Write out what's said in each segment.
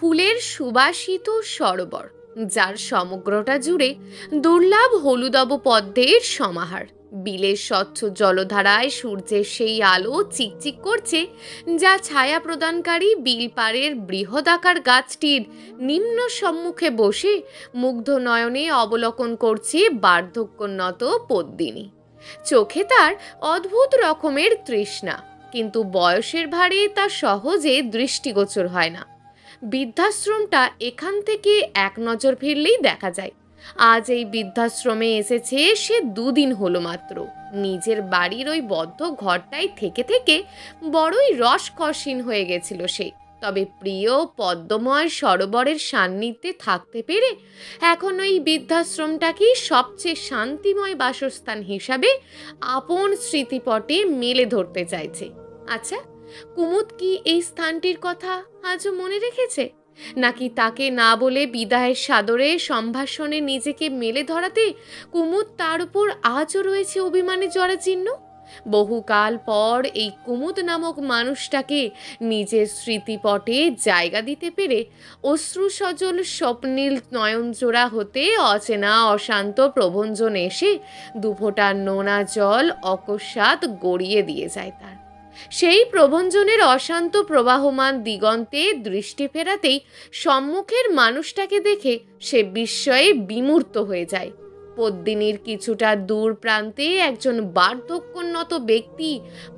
ফুলের সুবাসিত সরোবর, যার সমগ্রটা জুড়ে দুর্লভ হলুদব পদ্মের সমাহার। বিলের স্বচ্ছ জলধারায় সূর্যের সেই আলো চিকচিক করছে, যা ছায়া প্রদানকারী বিল পাড়ের বৃহদাকার গাছটির নিম্ন সম্মুখে বসে মুগ্ধ নয়নে অবলোকন করছে বার্ধক্যোন্নত পদ্মিনী। চোখে তার অদ্ভুত রকমের তৃষ্ণা, কিন্তু বয়সের ভারে তা সহজে দৃষ্টিগোচর হয় না। বৃদ্ধাশ্রমটা এখান থেকে এক নজর ফিরলেই দেখা যায়। আজ এই বৃদ্ধাশ্রমে এসেছে সে 2 দিন হলো মাত্র। নিজের বাড়ির ওই বদ্ধ ঘরটাই থেকে থেকে বড়ই রসকসীন হয়ে গেছিল সে। তবে প্রিয় পদ্মময় সরোবরের সান্নিধ্যে থাকতে পেরে এখন ওই বৃদ্ধাশ্রমটাকেই সবচেয়ে শান্তিময় বাসস্থান হিসাবে আপন স্মৃতিপটে মেলে ধরতে চাইছে। আচ্ছা, কুমুদ কি এই স্থানটির কথা আজও মনে রেখেছে, নাকি তাকে না বলে বিদায়ের সাদরে সম্ভাষণে নিজেকে মেলে ধরাতে কুমুদ তার উপর আজও রয়েছে অভিমানে জরাজীর্ণ? বহুকাল পর এই কুমুদ নামক মানুষটাকে নিজের স্মৃতিপটে জায়গা দিতে পেরে অশ্রু সজল স্বপ্নীল নয়নজোড়া হতে অচেনা অশান্ত প্রভঞ্জন এসে দুফোঁটা নোনা জল অকস্মাৎ গড়িয়ে দিয়ে যায় তার। সেই প্রভঞ্জনের অশান্ত প্রবাহমান দিগন্তে দৃষ্টি ফেরাতেই সম্মুখের মানুষটাকে দেখে সে বিস্ময়ে বিমূর্ত হয়ে যায়। পদ্মিনীর কিছুটা দূর প্রান্তে একজন বার্ধক্যোন্নত ব্যক্তি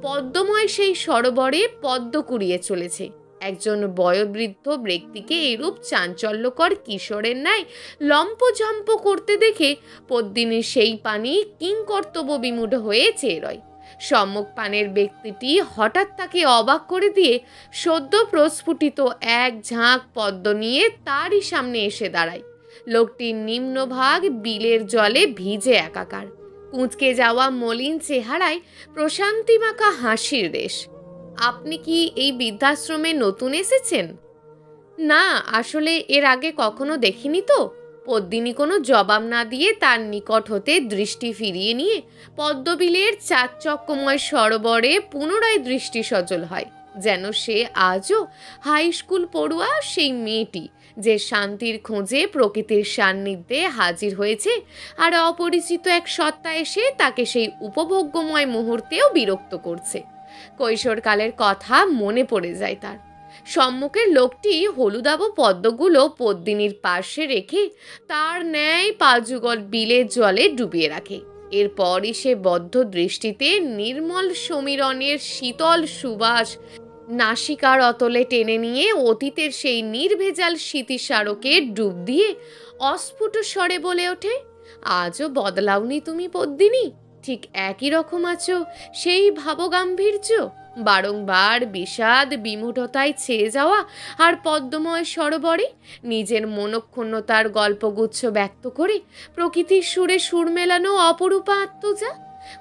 পদ্মময় সেই সরোবরে পদ্ম কুড়িয়ে চলেছে। একজন বয়োবৃদ্ধ ব্যক্তিকে এরূপ চাঞ্চল্যকর কিশোরের ন্যায় লম্পঝম্প করতে দেখে পদ্মিনীর সেই পানি কিংকর্তব্য বিমূঢ় হয়ে চেয়ে রয়। সম্মুখ পানের ব্যক্তিটি হঠাৎ তাকে অবাক করে দিয়ে সদ্য প্রস্ফুটিত এক ঝাঁক পদ্ম নিয়ে তারই সামনে এসে দাঁড়ায়। লোকটির নিম্নভাগ বিলের জলে ভিজে একাকার, কুঁচকে যাওয়া মলিন চেহারায় প্রশান্তিমাখা হাসির রেশ। আপনি কি এই বৃদ্ধাশ্রমে নতুন এসেছেন? না, আসলে এর আগে কখনো দেখিনি তো। পদ্মিনী কোনো জবাব না দিয়ে তার নিকট হতে দৃষ্টি ফিরিয়ে নিয়ে পদ্মবিলের চাকচক্যময় সরোবরে পুনরায় দৃষ্টি সজল হয়, যেন সে আজও হাই স্কুল পড়ুয়া সেই মেয়েটি যে শান্তির খোঁজে প্রকৃতির সান্নিধ্যে হাজির হয়েছে, আর অপরিচিত এক সত্তা এসে তাকে সেই উপভোগ্যময় মুহূর্তেও বিরক্ত করছে। কৈশোরকালের কথা মনে পড়ে যায় তার। সম্মুখের লোকটি হলুদাভ পদ্মগুলো পদ্মিনীর পাশে রেখে তার ন্যায় পাযুগল বিলের জলে ডুবিয়ে রাখে। এরপরই সে বদ্ধ দৃষ্টিতে নির্মল সমীরণের শীতল সুবাস নাসিকার অতলে টেনে নিয়ে অতীতের সেই নির্ভেজাল স্মৃতিস্মারকে ডুব দিয়ে অস্ফুট স্বরে বলে ওঠে, আজও বদলাওনি তুমি পদ্মিনী, ঠিক একই রকম আছো সেই ভাবগাম্ভীর্য। বারংবার বিষাদ বিমূঢ়তায় ছেয়ে যাওয়া আর পদ্মময় সরোবরে নিজের মনক্ষুণ্ণতার গল্পগুচ্ছ ব্যক্ত করে প্রকৃতির সুরে সুর মেলানো অপরূপা আত্মজা।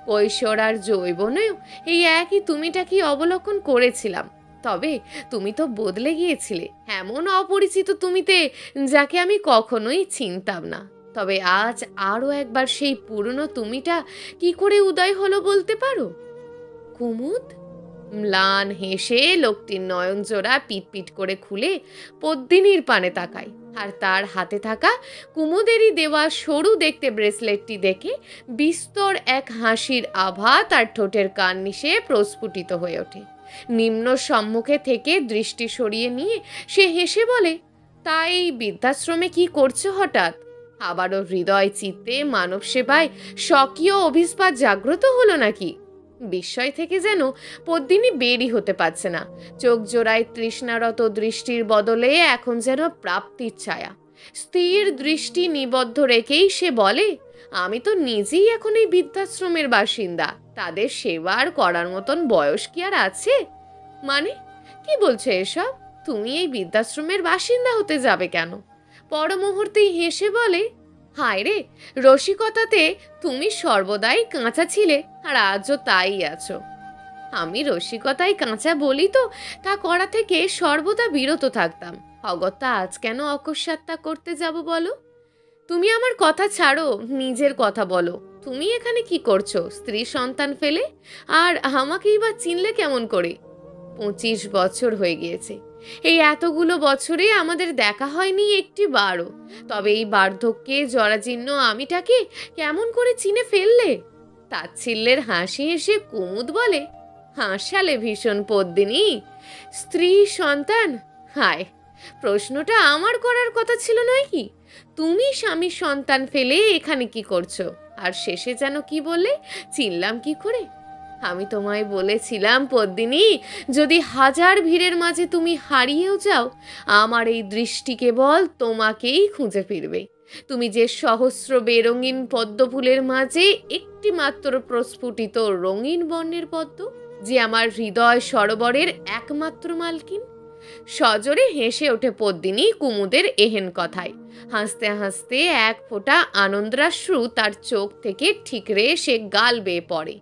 কৈশোর আর যৌবনেও এই একই তুমিটাকেই অবলোকন করেছিলাম, তবে তুমি তো বদলে গিয়েছিলে, এমন অপরিচিত তুমিতে যাকে আমি কখনোই চিনতাম না। তবে আজ আরও একবার সেই পুরনো তুমিটা কি করে উদয় হলো বলতে পারো? কুমুদ ম্লান হেসে লোকটির নয়নজোড়া পিটপিট করে খুলে পদ্মিনীর পানে তাকায়, আর তার হাতে থাকা কুমুদেরই দেওয়া সরু দেখতে ব্রেসলেটটি দেখে বিস্তর এক হাসির আভা তার ঠোঁটের কার্নিশে প্রস্ফুটিত হয়ে ওঠে। নিম্ন সম্মুখে থেকে দৃষ্টি সরিয়ে নিয়ে সে হেসে বলে, তাই বৃদ্ধাশ্রমে কি করছো হঠাৎ? আবারও হৃদয় চিত্তে মানব সেবায় স্বকীয় অভিস্পাত জাগ্রত হলো নাকি? বিস্ময় থেকে যেন পদ্মিনী বেরই হতে পারছে না। চোখ জোড়ায় তৃষ্ণারত দৃষ্টির বদলে এখন যেন প্রাপ্তির ছায়া। স্থির দৃষ্টি নিবদ্ধ রেখেই সে বলে, আমি তো নিজেই এখন এই বৃদ্ধাশ্রমের বাসিন্দা, তাদের সেবার করার মতন বয়স কি আর আছে? মানে কি বলছে এসব? তুমি এই বৃদ্ধাশ্রমের বাসিন্দা হতে যাবে কেন? পর মুহূর্তেই হেসে বলে, হায় রে, রসিকতাতে তুমি সর্বদাই কাঁচা ছিলে, আর আজও তাই আছো। আমি রসিকতায় কাঁচা বলি তো তা করা থেকে সর্বদা বিরত থাকতাম। অগত্যা আজ কেন অকস্মাৎ তা করতে যাব বলো? তুমি আমার কথা ছাড়ো, নিজের কথা বলো। তুমি এখানে কি করছো স্ত্রী সন্তান ফেলে? আর আমাকেই বা চিনলে কেমন করে? 25 বছর হয়ে গিয়েছে, এই এতগুলো বছরে আমাদের দেখা হয়নি একটি বারও, তবে এই বার্ধক্যে জরাজীর্ণ আমিটাকে কেমন করে চিনে ফেললে? তাচ্ছিল্যের হাসি হেসে কুমুদ বলে, হাসালে ভীষণ পদ্মিনী। স্ত্রী সন্তান, হায়, প্রশ্নটা আমার করার কথা ছিল নয় কি? তুমি স্বামীর সন্তান ফেলে এখানে কি করছো? আর শেষে যেন কি বললে, চিনলাম কি করে? আমি তোমায় বলেছিলাম পদ্মিনী, যদি হাজার ভিড়ের মাঝে তুমি হারিয়েও যাও, আমার এই দৃষ্টি কেবল তোমাকেই খুঁজে ফিরবে। তুমি যে সহস্র বেরঙিন পদ্ম ফুলের মাঝে একটি মাত্র প্রস্ফুটিত রঙিন বর্ণের পদ্ম, যে আমার হৃদয় সরোবরের একমাত্র মালকিন। সজোরে হেসে ওঠে পদ্মিনী কুমুদের এহেন কথায়। হাসতে হাসতে এক ফোঁটা আনন্দাশ্রু তার চোখ থেকে ঠিকরে সে গাল বেয়ে পড়ে।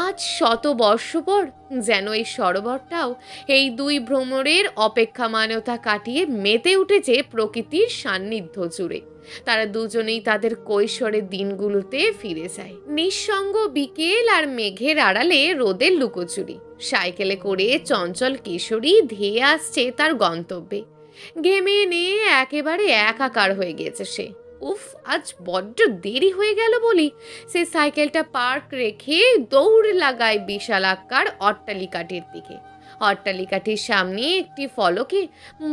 আজ 100 বর্ষ পর যেন এই সরোবরটাও এই দুই ভ্রমরের অপেক্ষামানতা কাটিয়ে মেতে উঠেছে প্রকৃতির সান্নিধ্য জুড়ে। তারা দুজনেই তাদের কৈশোরের দিনগুলোতে ফিরে যায়। নিঃসঙ্গ বিকেল আর মেঘের আড়ালে রোদের লুকোচুরি। সাইকেলে করে চঞ্চল কিশোরী ধেয়ে আসছে তার গন্তব্যে। ঘেমে নিয়ে একেবারে একাকার হয়ে গেছে সে। উফ, আজ বড্ড দেরি হয়ে গেল বলি সে সাইকেলটা পার্ক রেখে দৌড় লাগায় বিশালাকার অট্টালিকাটির দিকে। অট্টালিকাটির সামনে একটি ফলকে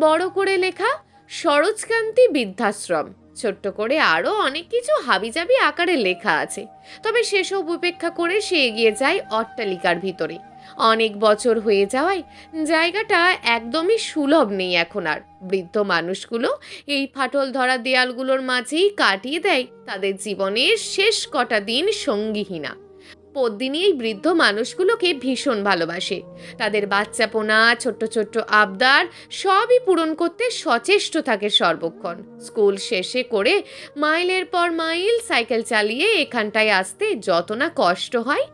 বড় করে লেখা সরোজকান্তি বৃদ্ধাশ্রম, ছোট্ট করে আরও অনেক কিছু হাবিজাবি আকারে লেখা আছে। তবে সেসব উপেক্ষা করে সে এগিয়ে যায় অট্টালিকার ভিতরে। অনেক বছর হয়ে যাওয়ায় জায়গাটা একদমই সুলভ নেই এখন আর। বৃদ্ধ মানুষগুলো এই ফাটল ধরা দেয়ালগুলোর মাঝেই কাটিয়ে দেয় তাদের জীবনের শেষ কটা দিন সঙ্গীহীনা। পদ্মিনী এই বৃদ্ধ মানুষগুলোকে ভীষণ ভালোবাসে। তাদের বাচ্চাপোনা, ছোট্ট ছোট্ট আবদার সবই পূরণ করতে সচেষ্ট থাকে সর্বক্ষণ। স্কুল শেষে করে মাইলের পর মাইল সাইকেল চালিয়ে এখানটায় আসতে যত না কষ্ট হয়,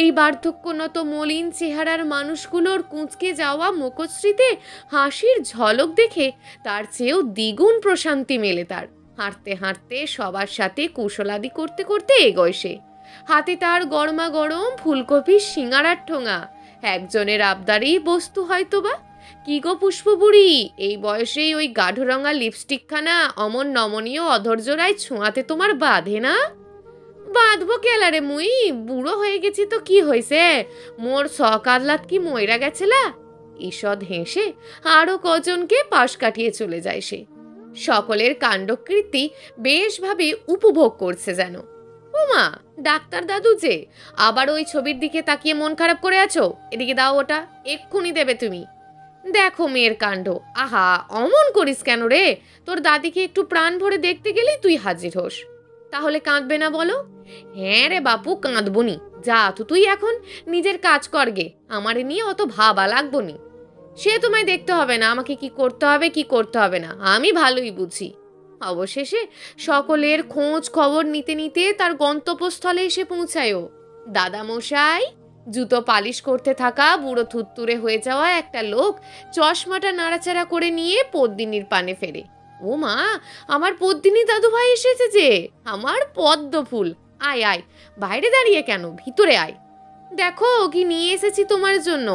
এই বার্ধক্যনত মলিন চেহারার মানুষগুলোর কুঁচকে যাওয়া মুখশ্রীতে হাসির ঝলক দেখে তার চেয়েও দ্বিগুণ প্রশান্তি মেলে তার। হাঁটতে হাঁটতে সবার সাথে কুশলাদি করতে করতে এগোয় সে। হাতে তার গরমা গরম ফুলকপির সিঙাড়ার ঠোঙা, একজনের আবদারেই বস্তু হয়তো বা। কি গো পুষ্পবুড়ি, এই বয়সেই ওই গাঢ় রঙা লিপস্টিকখানা অমন নমনীয় অধৈর্যরায় ছোঁয়াতে তোমার বাঁধে না? বাঁধবো কেলারে, মুই বুড়ো হয়ে গেছি তো কি হয়েছে, মোর শখ আহ্লাদ কি মইরা গেছেলা? ঈষৎ হেসে আরো কজনকে পাশ কাটিয়ে চলে যায় সে। সকলের কাণ্ডকৃতি বেশভাবে উপভোগ করছে যেন। ওমা, ডাক্তার দাদু যে, আবার ওই ছবির দিকে তাকিয়ে মন খারাপ করে আছো? এদিকে দাও ওটা, এক্ষুনি দেবে তুমি। দেখো মেয়ের কাণ্ড, আহা অমন করিস কেন রে? তোর দাদিকে একটু প্রাণ ভরে দেখতে গেলেই তুই হাজির হোস। তাহলে কাঁদবে না বলো? হ্যাঁ রে বাপু, কাঁদবনি। যা তো তুই এখন নিজের কাজ করগে, আমার নিয়ে অত ভাবা লাগবো নি। সে তোমায় দেখতে হবে না আমাকে কি করতে হবে কি করতে হবে না, আমি ভালোই বুঝি। অবশেষে সকলের খোঁজ খবর নিতে নিতে তার গন্তব্যস্থলে এসে পৌঁছায়ও। দাদামশাই, জুতো পালিশ করতে থাকা বুড়ো থুত্তুরে হয়ে যাওয়া একটা লোক চশমাটা নাড়াচাড়া করে নিয়ে পদ্মিনীর পানে ফেরে। ও মা, আমার পদ্মিনী দাদু ভাই এসেছে যে, আমার পদ্ম ফুল। আয় আয়, বাইরে দাঁড়িয়ে কেন, ভিতরে আয়। দেখো কি নিয়ে এসেছি তোমার জন্য।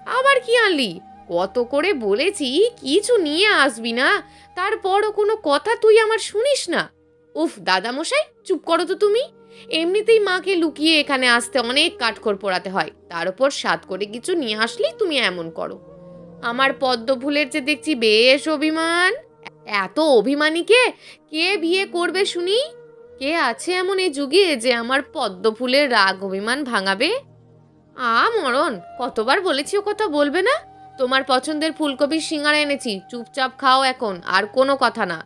আবার কি আনলি? কত করে বলেছি কিছু নিয়ে আসবি না, তারপরও কোনো কথা তুই আমার শুনিস না। উফ দাদামশাই, চুপ করো তো তুমি। এমনিতেই মাকে লুকিয়ে এখানে আসতে অনেক কাঠখড় পোড়াতে হয়, তার উপর সাত করে কিছু নিয়ে আসলেই তুমি এমন করো। আমার পদ্ম ফুলের যে দেখছি বেশ অভিমান। এত অভিমানীকে কে বিয়ে করবে শুনি? কে আছে এমন এই যুগে যে আমার পদ্ম ফুলের রাগ অভিমান ভাঙাবে? মরণ, কতবার বলেছি ও কথা বলবে না। তোমার পছন্দের ফুলকপির সিঙাড়া এনেছি, চুপচাপ খাও এখন, আর কোনো কথা না।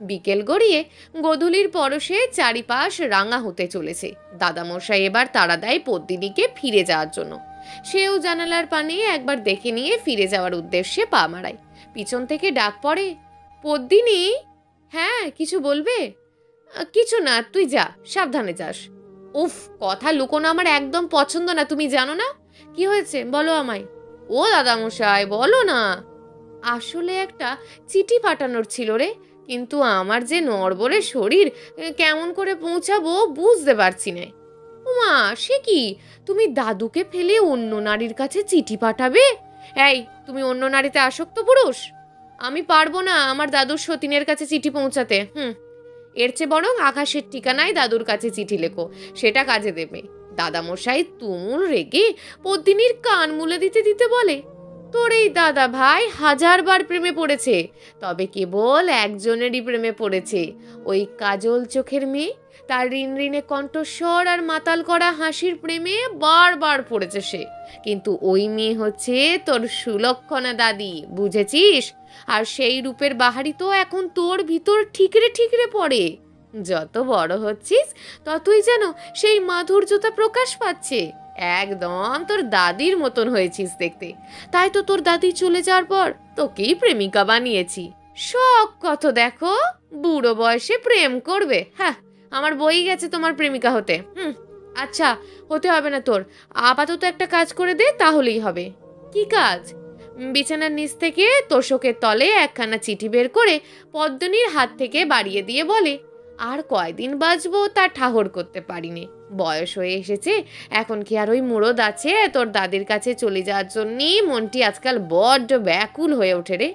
বিকেল গড়িয়ে গোধূলির পরশে চারিপাশ রাঙা হতে চলেছে। দাদামশাই এবার তাড়া দেয় পদ্মিনীকে ফিরে যাওয়ার জন্য। সেও জানালার পানে একবার দেখে নিয়ে ফিরে যাওয়ার উদ্দেশ্যে পা মারায়। পিছন থেকে ডাক পড়ে, পদ্মিনী। হ্যাঁ, কিছু বলবে? কিছু না, তুই যা, সাবধানে যাস। উফ, কথা লুকোনো আমার একদম পছন্দ না, তুমি জানো না। কি হয়েছে বলো আমায়। ও দাদামশাই, বলো না। আসলে একটা চিঠি পাঠানোর ছিল রে, কিন্তু আমার যে নড়বড়ে শরীর, কেমন করে পৌঁছাবো বুঝতে পারছি না। উমা, সে কি, তুমি দাদুকে ফেলে অন্য নারীর কাছে চিঠি পাঠাবে? এই, তুমি অন্য নারীতে আসক্ত পুরুষ? আমি পারবো না আমার দাদুর সতীনের কাছে চিঠি পৌঁছাতে। এর চেয়ে বরং আকাশের ঠিকানায় দাদুর কাছে চিঠি লেখো, সেটা কাজে দেবে। দাদামশাই তুমুল রেগে পদ্মিনীর কান মুলে দিতে দিতে বলে, তোর এই দাদা ভাই 1000বার প্রেমে পড়েছে, তবে কেবল একজনেরই প্রেমে পড়েছে, ওই কাজল চোখের মেয়ে। তার ঋণঋণে কণ্ঠস্বর আর মাতাল করা হাসির প্রেমে বারবার পড়েছে সে। কিন্তু ওই মেয়ে হচ্ছে তোর সুলক্ষণা দাদি, বুঝেছিস? আর সেই রূপের বাহারি তো এখন তোর ভিতর ঠিকরে ঠিকরে পড়ে। যত বড় হচ্ছিস ততই যেন সেই মাধুর্যতা প্রকাশ পাচ্ছে। একদম তোর দাদির মতন হয়েছিস দেখতে। তাই তো তোর দাদি চলে যাওয়ার পর তোকেই প্রেমিকা বানিয়েছি। শখ কত দেখো, বুড়ো বয়সে প্রেম করবে। হ্যাঁ, আমার বই গেছে তোমার প্রেমিকা হতে। আচ্ছা, হতে হবে না তোর, আপাতত একটা কাজ করে দে, তাহলেই হবে। কি কাজ? বিছানার নিচ থেকে তোষকের তলে একখানা চিঠি বের করে পদ্মিনীর হাত থেকে বাড়িয়ে দিয়ে বলে, আর কয়দিন বাঁচবো তা ঠাহর করতে পারিনি। বয়স হয়ে এসেছে, এখন কি আর ওই মুরদ আছে তোর দাদির কাছে চলে যাওয়ার জন্যই মনটি আজকাল বড্ড ব্যাকুল হয়ে ওঠে রে।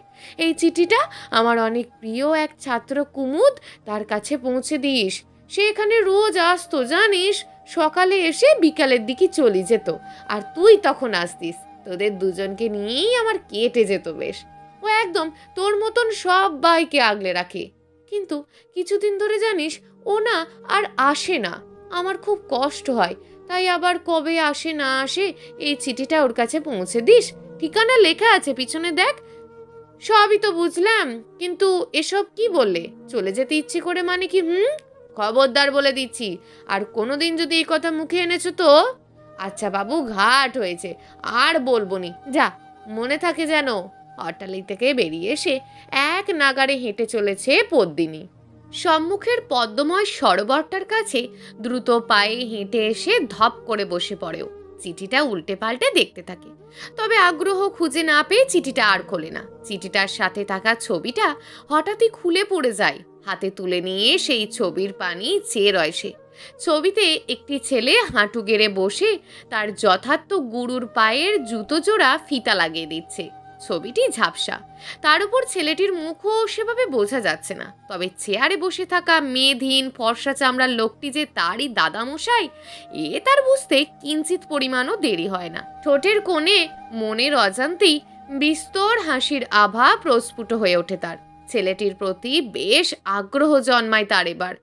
এই চিঠিটা আমার অনেক প্রিয় এক ছাত্র কুমুদ, তার কাছে পৌঁছে দিস। সে এখানে রোজ আসতো জানিস, সকালে এসে বিকালের দিকে চলে যেত, আর তুই তখন আসতিস। তোদের দুজনকে নিয়েই আমার কেটে যেত বেশ। ও একদম তোর মতন সব বাইকে আগলে রাখে, কিন্তু কিছুদিন ধরে জানিস ও না আর আসে না। আমার খুব কষ্ট হয়, তাই আবার কবে আসে না আসে এই চিঠিটা ওর কাছে পৌঁছে দিস। ঠিকানা লেখা আছে পিছনে দেখ। সবই তো বুঝলাম, কিন্তু এসব কি বললে? চলে যেতে ইচ্ছে করে মানে কি? খবরদার বলে দিচ্ছি, আর কোনোদিন যদি এই কথা মুখে এনেছো তো। আচ্ছা বাবু, ঘাট হয়েছে, আর বলবো নি, যা, মনে থাকে যেন। অট্টালিকা থেকে বেরিয়ে এসে এক নাগাড়ে হেঁটে চলেছে পদ্মিনী। সম্মুখের পদ্মময় সরোবরটার কাছে দ্রুত পায়ে হেঁটে এসে ধপ করে বসে পড়েও চিঠিটা উল্টে পাল্টে দেখতে থাকে। তবে আগ্রহ খুঁজে না পেয়ে চিঠিটা আর খোলে না। চিঠিটার সাথে থাকা ছবিটা হঠাৎই খুলে পড়ে যায়। হাতে তুলে নিয়ে সেই ছবির পানি চেয়ে রয় সে। ছবিতে একটি ছেলে হাঁটু গেড়ে বসে তার যথার্থ গুরুর পায়ের জুতো জোড়া ফিতা লাগিয়ে দিচ্ছে। ছবিটি ঝাপসা, তার উপর ছেলেটির মুখও সেভাবে বোঝা যাচ্ছে না। তবে চেয়ারে বসে থাকা মেধহীন ফর্সা চামড়ার লোকটি যে তারই দাদামশাই, এ তার বুঝতে কিঞ্চিত পরিমাণও দেরি হয় না। ঠোঁটের কোণে মনের অজান্তেই বিস্তর হাসির আভা প্রস্ফুট হয়ে ওঠে তার। ছেলেটির প্রতি বেশ আগ্রহ জন্মায় তার এবার।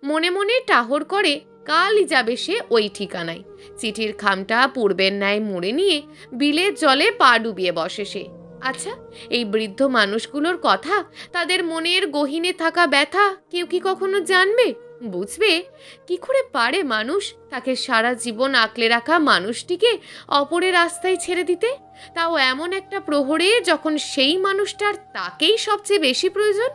মনে মনে টাহর করে কালই যাবে সে ওই ঠিকানায়। চিঠির খামটা পূর্বের ন্যায় মুড়ে নিয়ে বিলের জলে পা ডুবিয়ে বসে সে। আচ্ছা, এই বৃদ্ধ মানুষগুলোর কথা, তাদের মনের গহীনে থাকা ব্যথা কেউ কি কখনো জানবে, বুঝবে? কি করে পারে মানুষ তাকে সারা জীবন আঁকলে রাখা মানুষটিকে অপরের রাস্তায় ছেড়ে দিতে, তাও এমন একটা প্রহরে যখন সেই মানুষটার তাকেই সবচেয়ে বেশি প্রয়োজন?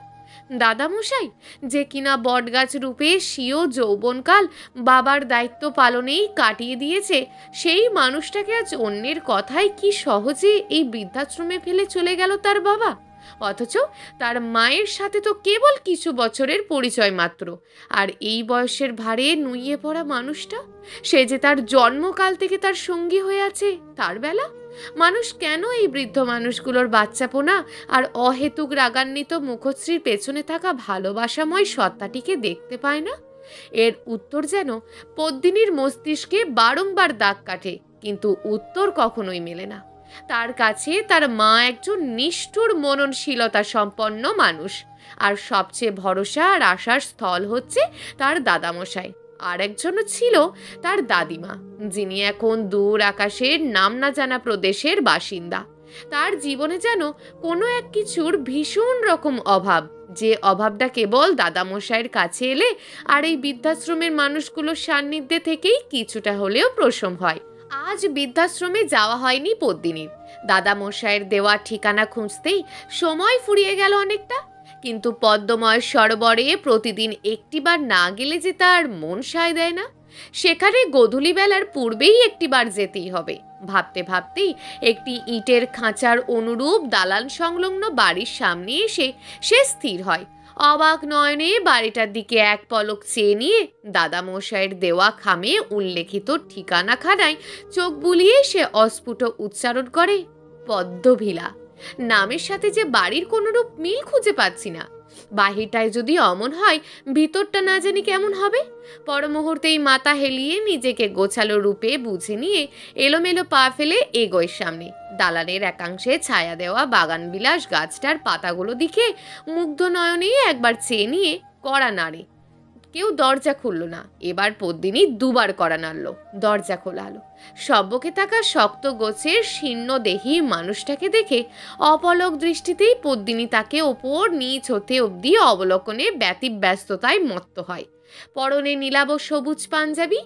দাদামশাই, যে কিনা বটগাছ রূপে স্বীয় যৌবনকাল বাবার দায়িত্ব পালনেই কাটিয়ে দিয়েছে, সেই মানুষটাকে আজ অন্যের কথায় কি সহজে এই বৃদ্ধাশ্রমে ফেলে চলে গেল তার বাবা। অথচ তার মায়ের সাথে তো কেবল কিছু বছরের পরিচয় মাত্র। আর এই বয়সের ভারে নুইয়ে পড়া মানুষটা, সে যে তার জন্মকাল থেকে তার সঙ্গী হয়ে আছে তার বেলা। মানুষ কেন এই বৃদ্ধ মানুষগুলোর বাচ্চাপোনা আর অহেতুক রাগান্বিত মুখশ্রীর পেছনে থাকা ভালোবাসাময় সত্তাটিকে দেখতে পায় না? এর উত্তর যেন পদ্মিনীর মস্তিষ্কে বারংবার দাগ কাটে, কিন্তু উত্তর কখনোই মেলে না। তার কাছে তার মা একজন নিষ্ঠুর মননশীলতা সম্পন্ন মানুষ, আর সবচেয়ে ভরসা আর আশার স্থল হচ্ছে তার দাদামশাই। আর একজনও ছিল তার দাদিমা, যিনি এখন দূর আকাশের নাম না জানা প্রদেশের বাসিন্দা। তার জীবনে যেন কোনো এক কিছুর ভীষণ রকম অভাব, যে অভাবটা কেবল দাদামশাইয়ের কাছে এলে আর এই বৃদ্ধাশ্রমের মানুষগুলোর সান্নিধ্যে থেকেই কিছুটা হলেও প্রশম হয়। আজ বৃদ্ধাশ্রমে যাওয়া হয়নি পদ্মিনীর। দাদামশাইয়ের দেওয়া ঠিকানা খুঁজতেই সময় ফুরিয়ে গেল অনেকটা। কিন্তু পদ্মময় সরোবরে প্রতিদিন একটিবার না গেলে যে তার মন সায় দেয় না। সেখানে গোধূলি বেলার পূর্বেই একটিবার যেতেই হবে। ভাবতে ভাবতেই একটি ইটের খাঁচার অনুরূপ দালান সংলগ্ন বাড়ির সামনে এসে সে স্থির হয়। অবাক নয়নে বাড়িটার দিকে এক পলক চেয়ে নিয়ে দাদামশাইয়ের দেওয়া খামে উল্লেখিত ঠিকানাখানায় চোখ বুলিয়ে সে অস্ফুট উচ্চারণ করে, পদ্মভিলা নামের সাথে যে বাড়ির কোনরূপ মিল খুঁজে পাচ্ছি না। বাহিরটায় যদি অমন হয়, ভিতরটা না জানি কেমন হবে। পর মুহূর্তেই মাথা হেলিয়ে নিজেকে গোছালো রূপে বুঝে নিয়ে এলোমেলো পা ফেলে এগোয় সামনে। দালানের একাংশে ছায়া দেওয়া বাগানবিলাস গাছটার পাতাগুলো দিকে মুগ্ধ নয়নে একবার চেয়ে নিয়ে কড়া নাড়ে। কেউ দরজা খুলল না। এবার পদ্মিনী দুবার কড়া নাড়ল। দরজা খোলা হলো। সব্যকে থাকা শক্ত গোছের শীর্ণদেহী মানুষটাকে দেখে অপলক দৃষ্টিতেই পদ্মিনী তাকে ওপর নিচ হতে অবধি অবলোকনে ব্যতিব্যস্ততায় মত্ত হয়। পরনে নীলাভ সবুজ পাঞ্জাবি,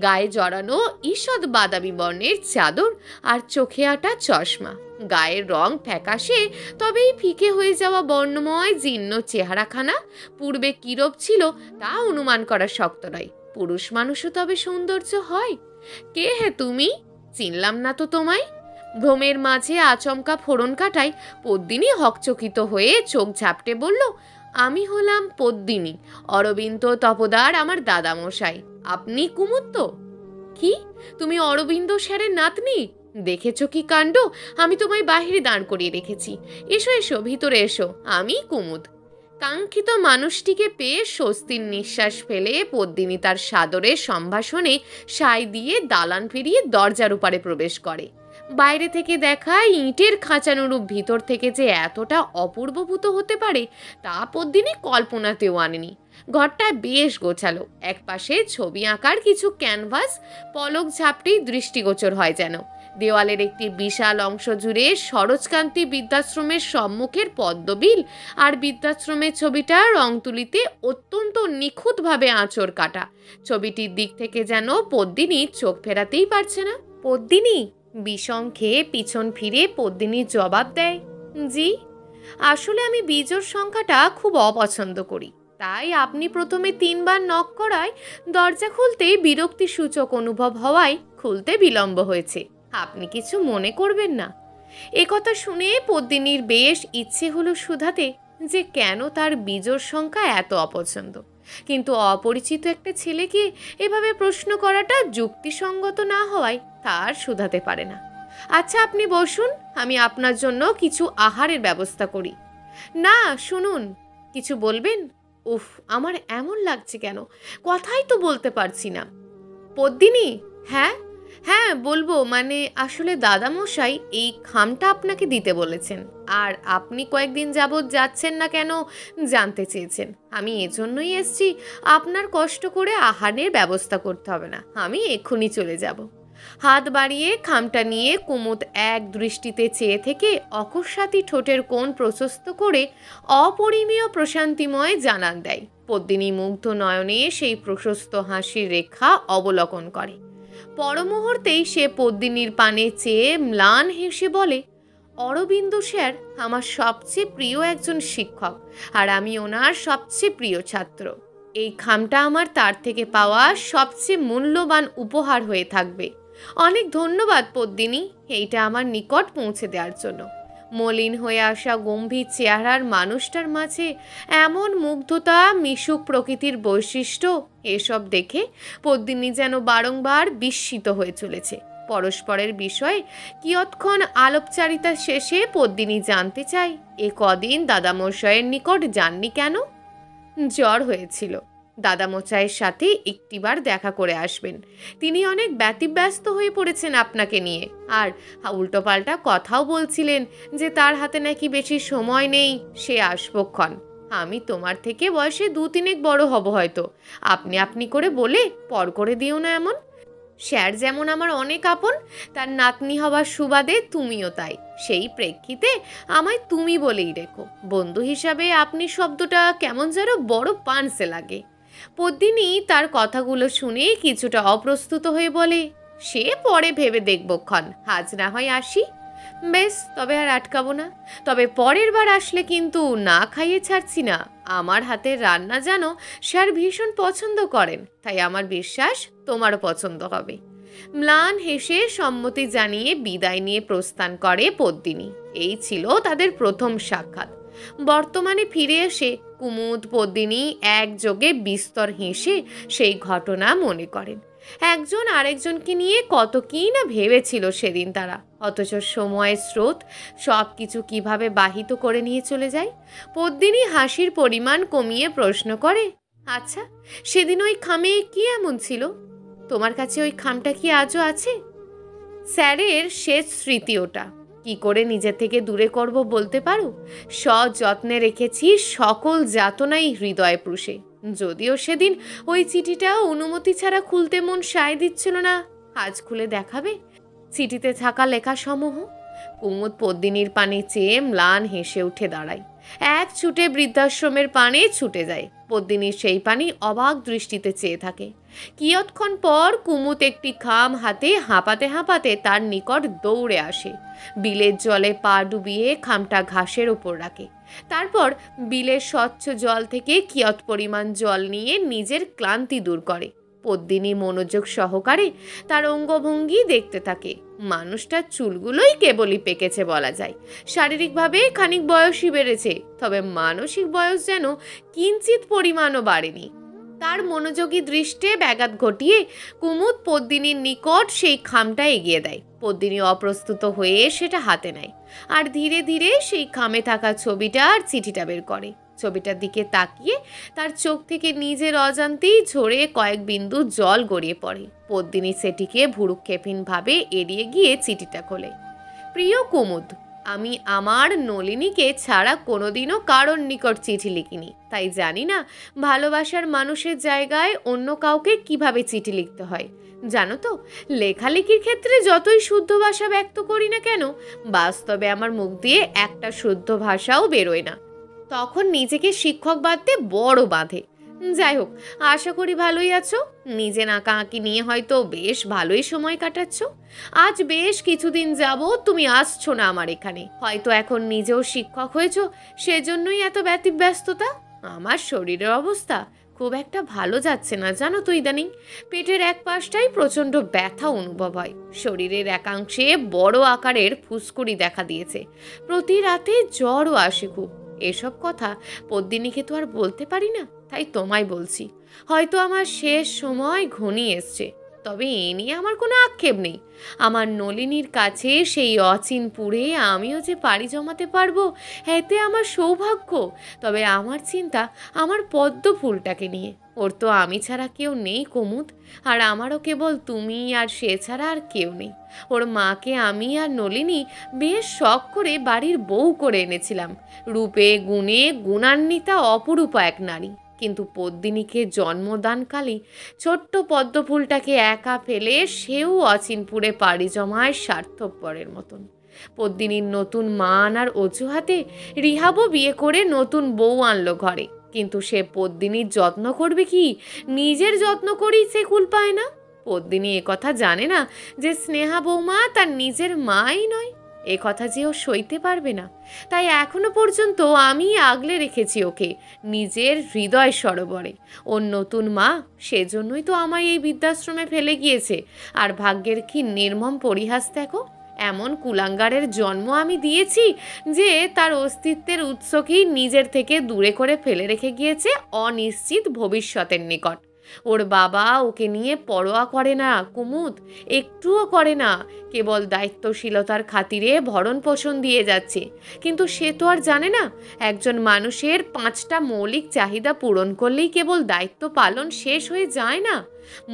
গায়ে জড়ানো ঈষৎ বাদামি বর্ণের চাদর আর চোখে আটা চশমা। গায়ের রং ফ্যাকাশে, তবেই ফিকে হয়ে যাওয়া বর্ণময় জীর্ণ চেহারাখানা পূর্বে কিরূপ ছিল তা অনুমান করা শক্ত নয়। পুরুষ মানুষও তবে সৌন্দর্য হয়। কে হে তুমি? চিনলাম না তো তোমায়। ভ্রমের মাঝে আচমকা ফোড়ন কাটায় পদ্মিনী হকচকিত হয়ে চোখ ঝাপটে বলল, আমি হলাম পদ্মিনী, অরবিন্দ তপোদার আমার দাদামশাই। আপনি কুমুদ তো? কি, তুমি অরবিন্দ স্যারের নাতনি? দেখেছো কি কাণ্ড! আমি তোমায় বাহিরে দাঁড় করিয়ে রেখেছি। এসো এসো, ভিতরে এসো, আমি কুমুদ। কাঙ্ক্ষিত মানুষটিকে পেয়ে স্বস্তির নিঃশ্বাস ফেলে পদ্মিনী তার সাদরের সম্ভাষণে সায় দিয়ে দালান ফিরিয়ে দরজার উপারে প্রবেশ করে। বাইরে থেকে দেখা ইটের খাঁচানুরূপ ভিতর থেকে যে এতটা অপূর্বভূত হতে পারে তা পদ্মিনী কল্পনাতেও আনেনি। ঘরটা বেশ গোছালো। একপাশে ছবি আঁকার কিছু ক্যানভাস পলক ঝাপটেই দৃষ্টিগোচর হয় যেন। দেওয়ালের একটি বিশাল অংশ জুড়ে সরোজকান্তি বৃদ্ধাশ্রমের সম্মুখের পদ্মবিল আর বৃদ্ধাশ্রমের ছবিটা রং তুলিতে অত্যন্ত নিখুঁতভাবে আঁচড় কাটা। ছবিটির দিক থেকে যেন পদ্মিনী চোখ ফেরাতেই পারছে না। পদ্মিনী! বিষম খেয়ে পিছন ফিরে পদ্মিনী জবাব দেয়, জি, আসলে আমি বিজোড় সংখ্যাটা খুব অপছন্দ করি। তাই আপনি প্রথমে 3 বার নক করায় দরজা খুলতে বিরক্তি সূচক অনুভব হওয়ায় খুলতে বিলম্ব হয়েছে। আপনি কিছু মনে করবেন না। একথা শুনে পদ্মিনীর বেশ ইচ্ছে হলো শুধাতে যে কেন তার বিজোড় সংখ্যা এত অপছন্দ, কিন্তু অপরিচিত একটা ছেলেকে এভাবে প্রশ্ন করাটা যুক্তিসঙ্গত না হওয়ায় তার শুধাতে পারে না। আচ্ছা, আপনি বসুন, আমি আপনার জন্য কিছু আহারের ব্যবস্থা করি। না, শুনুন, কিছু বলবেন? উফ, আমার এমন লাগছে কেন, কথাই তো বলতে পারছি না। পদ্মিনী! হ্যাঁ হ্যাঁ বলবো, মানে আসলে দাদামশাই এই খামটা আপনাকে দিতে বলেছেন, আর আপনি কয়েকদিন যাবৎ যাচ্ছেন না কেন জানতে চেয়েছেন। আমি এজন্যই এসছি, আপনার কষ্ট করে আহারের ব্যবস্থা করতে হবে না, আমি এক্ষুনি চলে যাব। হাত বাড়িয়ে খামটা নিয়ে কুমুদ এক দৃষ্টিতে চেয়ে থেকে অকস্মাৎই ঠোঁটের কোণ প্রশস্ত করে অপরিমেয় প্রশান্তিময় জানান দেয়। পদ্মিনী মুগ্ধ নয়নে সেই প্রশস্ত হাসির রেখা অবলোকন করে। পরমুহূর্তেই সে পদ্মিনীর পানে চেয়ে ম্লান হেসে বলে, অরবিন্দ স্যার আমার সবচেয়ে প্রিয় একজন শিক্ষক, আর আমি ওনার সবচেয়ে প্রিয় ছাত্র। এই খামটা আমার তার থেকে পাওয়া সবচেয়ে মূল্যবান উপহার হয়ে থাকবে। অনেক ধন্যবাদ পদ্মিনী, এইটা আমার নিকট পৌঁছে দেওয়ার জন্য। মলিন হয়ে আসা গম্ভীর চেহারার মানুষটার মাঝে এমন মুগ্ধতা, মিশুক প্রকৃতির বৈশিষ্ট্য, এসব দেখে পদ্মিনী যেন বারংবার বিস্মিত হয়ে চলেছে। পরস্পরের বিষয়ে কিয়ৎক্ষণ আলাপচারিতা শেষে পদ্মিনী জানতে চায়, এ কদিন দাদামশাইয়ের নিকট যাননি কেন? জ্বর হয়েছিল, দাদামশাইয়ের সাথে একটিবার দেখা করে আসবেন। তিনি অনেক ব্যতিব্যস্ত হয়ে পড়েছেন আপনাকে নিয়ে, আর উল্টোপাল্টা কথাও বলছিলেন যে তার হাতে নাকি বেশি সময় নেই, সে আসবক্ষণ। আমি তোমার থেকে বয়সে 2-3 বড় হব হয়তো, আপনি আপনি করে বলে পর করে দিও না এমন। স্যার যেমন আমার অনেক আপন, তার নাতনি হওয়ার সুবাদে তুমিও তাই। সেই প্রেক্ষিতে আমায় তুমি বলেই রেখো। বন্ধু হিসাবে আপনি শব্দটা কেমন যেন বড় পানসে লাগে। পদ্মিনী তার কথাগুলো শুনে কিছুটা অপ্রস্তুত হয়ে বলে, সে পরে ভেবে দেখবক্ষণ, আজ না হয় আসি। বেশ, তবে আর আটকাবো না। তবে পরের বার আসলে কিন্তু না খাইয়ে ছাড়ছি না। আমার হাতের রান্না জানো স্যার ভীষণ পছন্দ করেন, তাই আমার বিশ্বাস তোমারও পছন্দ হবে। ম্লান হেসে সম্মতি জানিয়ে বিদায় নিয়ে প্রস্থান করে পদ্মিনী। এই ছিল তাদের প্রথম সাক্ষাৎ। বর্তমানে ফিরে এসে কুমুদ পদ্মিনী একযোগে বিস্তর হেসে সেই ঘটনা মনে করেন। একজন আরেকজনকে নিয়ে কত কী না ভেবেছিল সেদিন তারা, অথচ সময়ের স্রোত সব কিছু কীভাবে বাহিত করে নিয়ে চলে যায়। পদ্মিনী হাসির পরিমাণ কমিয়ে প্রশ্ন করে, আচ্ছা সেদিন ওই খামে কি এমন ছিল? তোমার কাছে ওই খামটা কি আজও আছে? স্যারের শেষ স্মৃতি ওটা, কি করে নিজে থেকে দূরে করব বলতে পারো? সযত্নে রেখেছি সকল যাতনাই হৃদয়ে পুষে। যদিও সেদিন ওই চিঠিটা অনুমতি ছাড়া খুলতে মন সায় দিচ্ছিল না। আজ খুলে দেখাবে চিঠিতে থাকা লেখা সমূহ। কুমুদ পদ্মিনীর পানে চেয়ে ম্লান হেসে উঠে দাঁড়ায়। এক ছুটে বৃদ্ধাশ্রমের পানে ছুটে যায়। পদ্মিনীর সেই পানি অবাক দৃষ্টিতে চেয়ে থাকে। কিয়ৎক্ষণ পর কুমুদ একটি খাম হাতে হাঁপাতে হাঁপাতে তার নিকট দৌড়ে আসে। বিলের জলে পা ডুবিয়ে খামটা ঘাসের ওপর রাখে। তারপর বিলের স্বচ্ছ জল থেকে কিয়ৎ পরিমাণ জল নিয়ে নিজের ক্লান্তি দূর করে। পদ্মিনী মনোযোগ সহকারে তার অঙ্গভঙ্গি দেখতে থাকে। মানুষটার চুলগুলোই কেবলই পেকেছে বলা যায়। শারীরিকভাবে খানিক বয়সই বেড়েছে, তবে মানসিক বয়স যেন কিঞ্চিত পরিমাণও বাড়েনি। তার মনোযোগী দৃষ্টে ব্যাঘাত ঘটিয়ে কুমুদ পদ্মিনীর নিকট সেই খামটা এগিয়ে দেয়। পদ্মিনী অপ্রস্তুত হয়ে সেটা হাতে নেয় আর ধীরে ধীরে সেই খামে থাকা ছবিটা আর চিঠিটা বের করে। ছবিটার দিকে তাকিয়ে তার চোখ থেকে নিজের অজান্তেই ঝরে কয়েক বিন্দু জল গড়িয়ে পড়ে। পদ্মিনী সেটিকে ভুরুক্ষেপহীনভাবে এড়িয়ে গিয়ে চিঠিটা খোলে। প্রিয় কুমুদ, আমি আমার নলিনীকে ছাড়া কোনোদিনও কারোর নিকট চিঠি লিখিনি, তাই জানি না ভালোবাসার মানুষের জায়গায় অন্য কাউকে কিভাবে চিঠি লিখতে হয়। জানো তো, লেখালেখির ক্ষেত্রে যতই শুদ্ধ ভাষা ব্যক্ত করি না কেন, বাস্তবে আমার মুখ দিয়ে একটা শুদ্ধ ভাষাও বেরোয় না। তখন নিজেকে শিক্ষক বাঁধতে বড় বাঁধে। যাই হোক, আশা করি ভালোই আছো। নিজে আঁকাআঁকি নিয়ে হয়তো বেশ ভালোই সময় কাটাচ্ছ। আজ বেশ কিছুদিন যাবত তুমি আসছো না আমার এখানে। হয়তো এখন নিজেও শিক্ষক হয়েছ, সেজন্যই এত ব্যতিব্যস্ততা। আমার শরীরের অবস্থা খুব একটা ভালো যাচ্ছে না জানো তো। ইদানিং পেটের এক পাশটাই প্রচণ্ড ব্যথা অনুভব হয়। শরীরের একাংশে বড় আকারের ফুসকুড়ি দেখা দিয়েছে। প্রতি রাতে জ্বরও আসে খুব। এসব কথা পদ্মিনীকে তো আর বলতে পারি না, তাই তোমায় বলছি। হয়তো আমার শেষ সময় ঘনিয়ে এসছে, তবে এ নিয়ে আমার কোনো আক্ষেপ নেই। আমার নলিনীর কাছে সেই অচিনপুরে আমিও যে পাড়ি জমাতে পারবো, এতে আমার সৌভাগ্য। তবে আমার চিন্তা আমার পদ্ম ফুলটাকে নিয়ে। ওর তো আমি ছাড়া কেউ নেই কুমুদ, আর আমারও কেবল তুমি আর সে ছাড়া আর কেউ নেই। ওর মাকে আমি আর নলিনী বেশ শখ করে বাড়ির বউ করে এনেছিলাম। রূপে গুণে গুণান্বিতা অপরূপা এক নারী। কিন্তু পদ্মিনীকে জন্মদানকালে ছোট্ট পদ্মফুলটাকে একা ফেলে সেও অচিনপুরে পাড়ি জমায় স্বার্থপরের মতন। পদ্মিনীর নতুন মান আর অজুহাতে রিহাবও বিয়ে করে নতুন বউ আনলো ঘরে। কিন্তু সে পদ্মিনীর যত্ন করবে কি? নিজের যত্ন করেই সে কুল পায় না। পদ্মিনী একথা জানে না যে স্নেহা বৌমা তার নিজের মাই নয়। এ কথা যে ও সইতে পারবে না, তাই এখনো পর্যন্ত আমি আগলে রেখেছি ওকে নিজের হৃদয় সরোবরে। ওর নতুন মা সেজন্যই তো আমায় এই বৃদ্ধাশ্রমে ফেলে গিয়েছে। আর ভাগ্যের কি নির্মম পরিহাস দেখো, এমন কুলাঙ্গারের জন্ম আমি দিয়েছি যে তার অস্তিত্বের উৎসকেই নিজের থেকে দূরে করে ফেলে রেখে গিয়েছে অনিশ্চিত ভবিষ্যতের নিকট। ওর বাবা ওকে নিয়ে পরোয়া করে না কুমুদ, একটুও করে না। কেবল দায়িত্বশীলতার খাতিরে ভরণ পোষণ দিয়ে যাচ্ছে। কিন্তু সে তো আর জানে না একজন মানুষের 5টা মৌলিক চাহিদা পূরণ করলেই কেবল দায়িত্ব পালন শেষ হয়ে যায় না।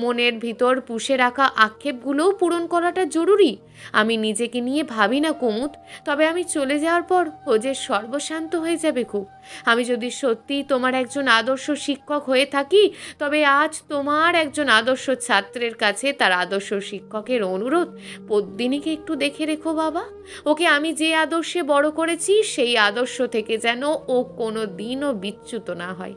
মনের ভিতর পুষে রাখা আক্ষেপগুলোও পূরণ করাটা জরুরি। আমি নিজেকে নিয়ে ভাবি না কুমুদ, তবে আমি চলে যাওয়ার পর ও যে সর্বশান্ত হয়ে যাবে খুব। আমি যদি সত্যি তোমার একজন আদর্শ শিক্ষক হয়ে থাকি, তবে আজ তোমার একজন আদর্শ ছাত্রের কাছে তার আদর্শ শিক্ষকের অনুরোধ, পদ্মিনীকে একটু দেখে রেখো বাবা। ওকে আমি যে আদর্শে বড় করেছি সেই আদর্শ থেকে যেন ও কোনো দিনও বিচ্যুত না হয়।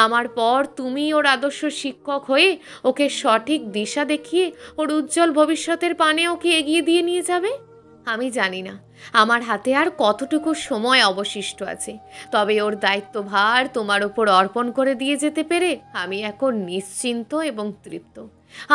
আমার পর তুমি ওর আদর্শ শিক্ষক হয়ে ওকে সঠিক দিশা দেখিয়ে ওর উজ্জ্বল ভবিষ্যতের পানে ওকে এগিয়ে দিয়ে নিয়ে যাবে। আমি জানি না আমার হাতে আর কতটুকু সময় অবশিষ্ট আছে, তবে ওর দায়িত্বভার তোমার ওপর অর্পণ করে দিয়ে যেতে পেরে আমি এখন নিশ্চিন্ত এবং তৃপ্ত।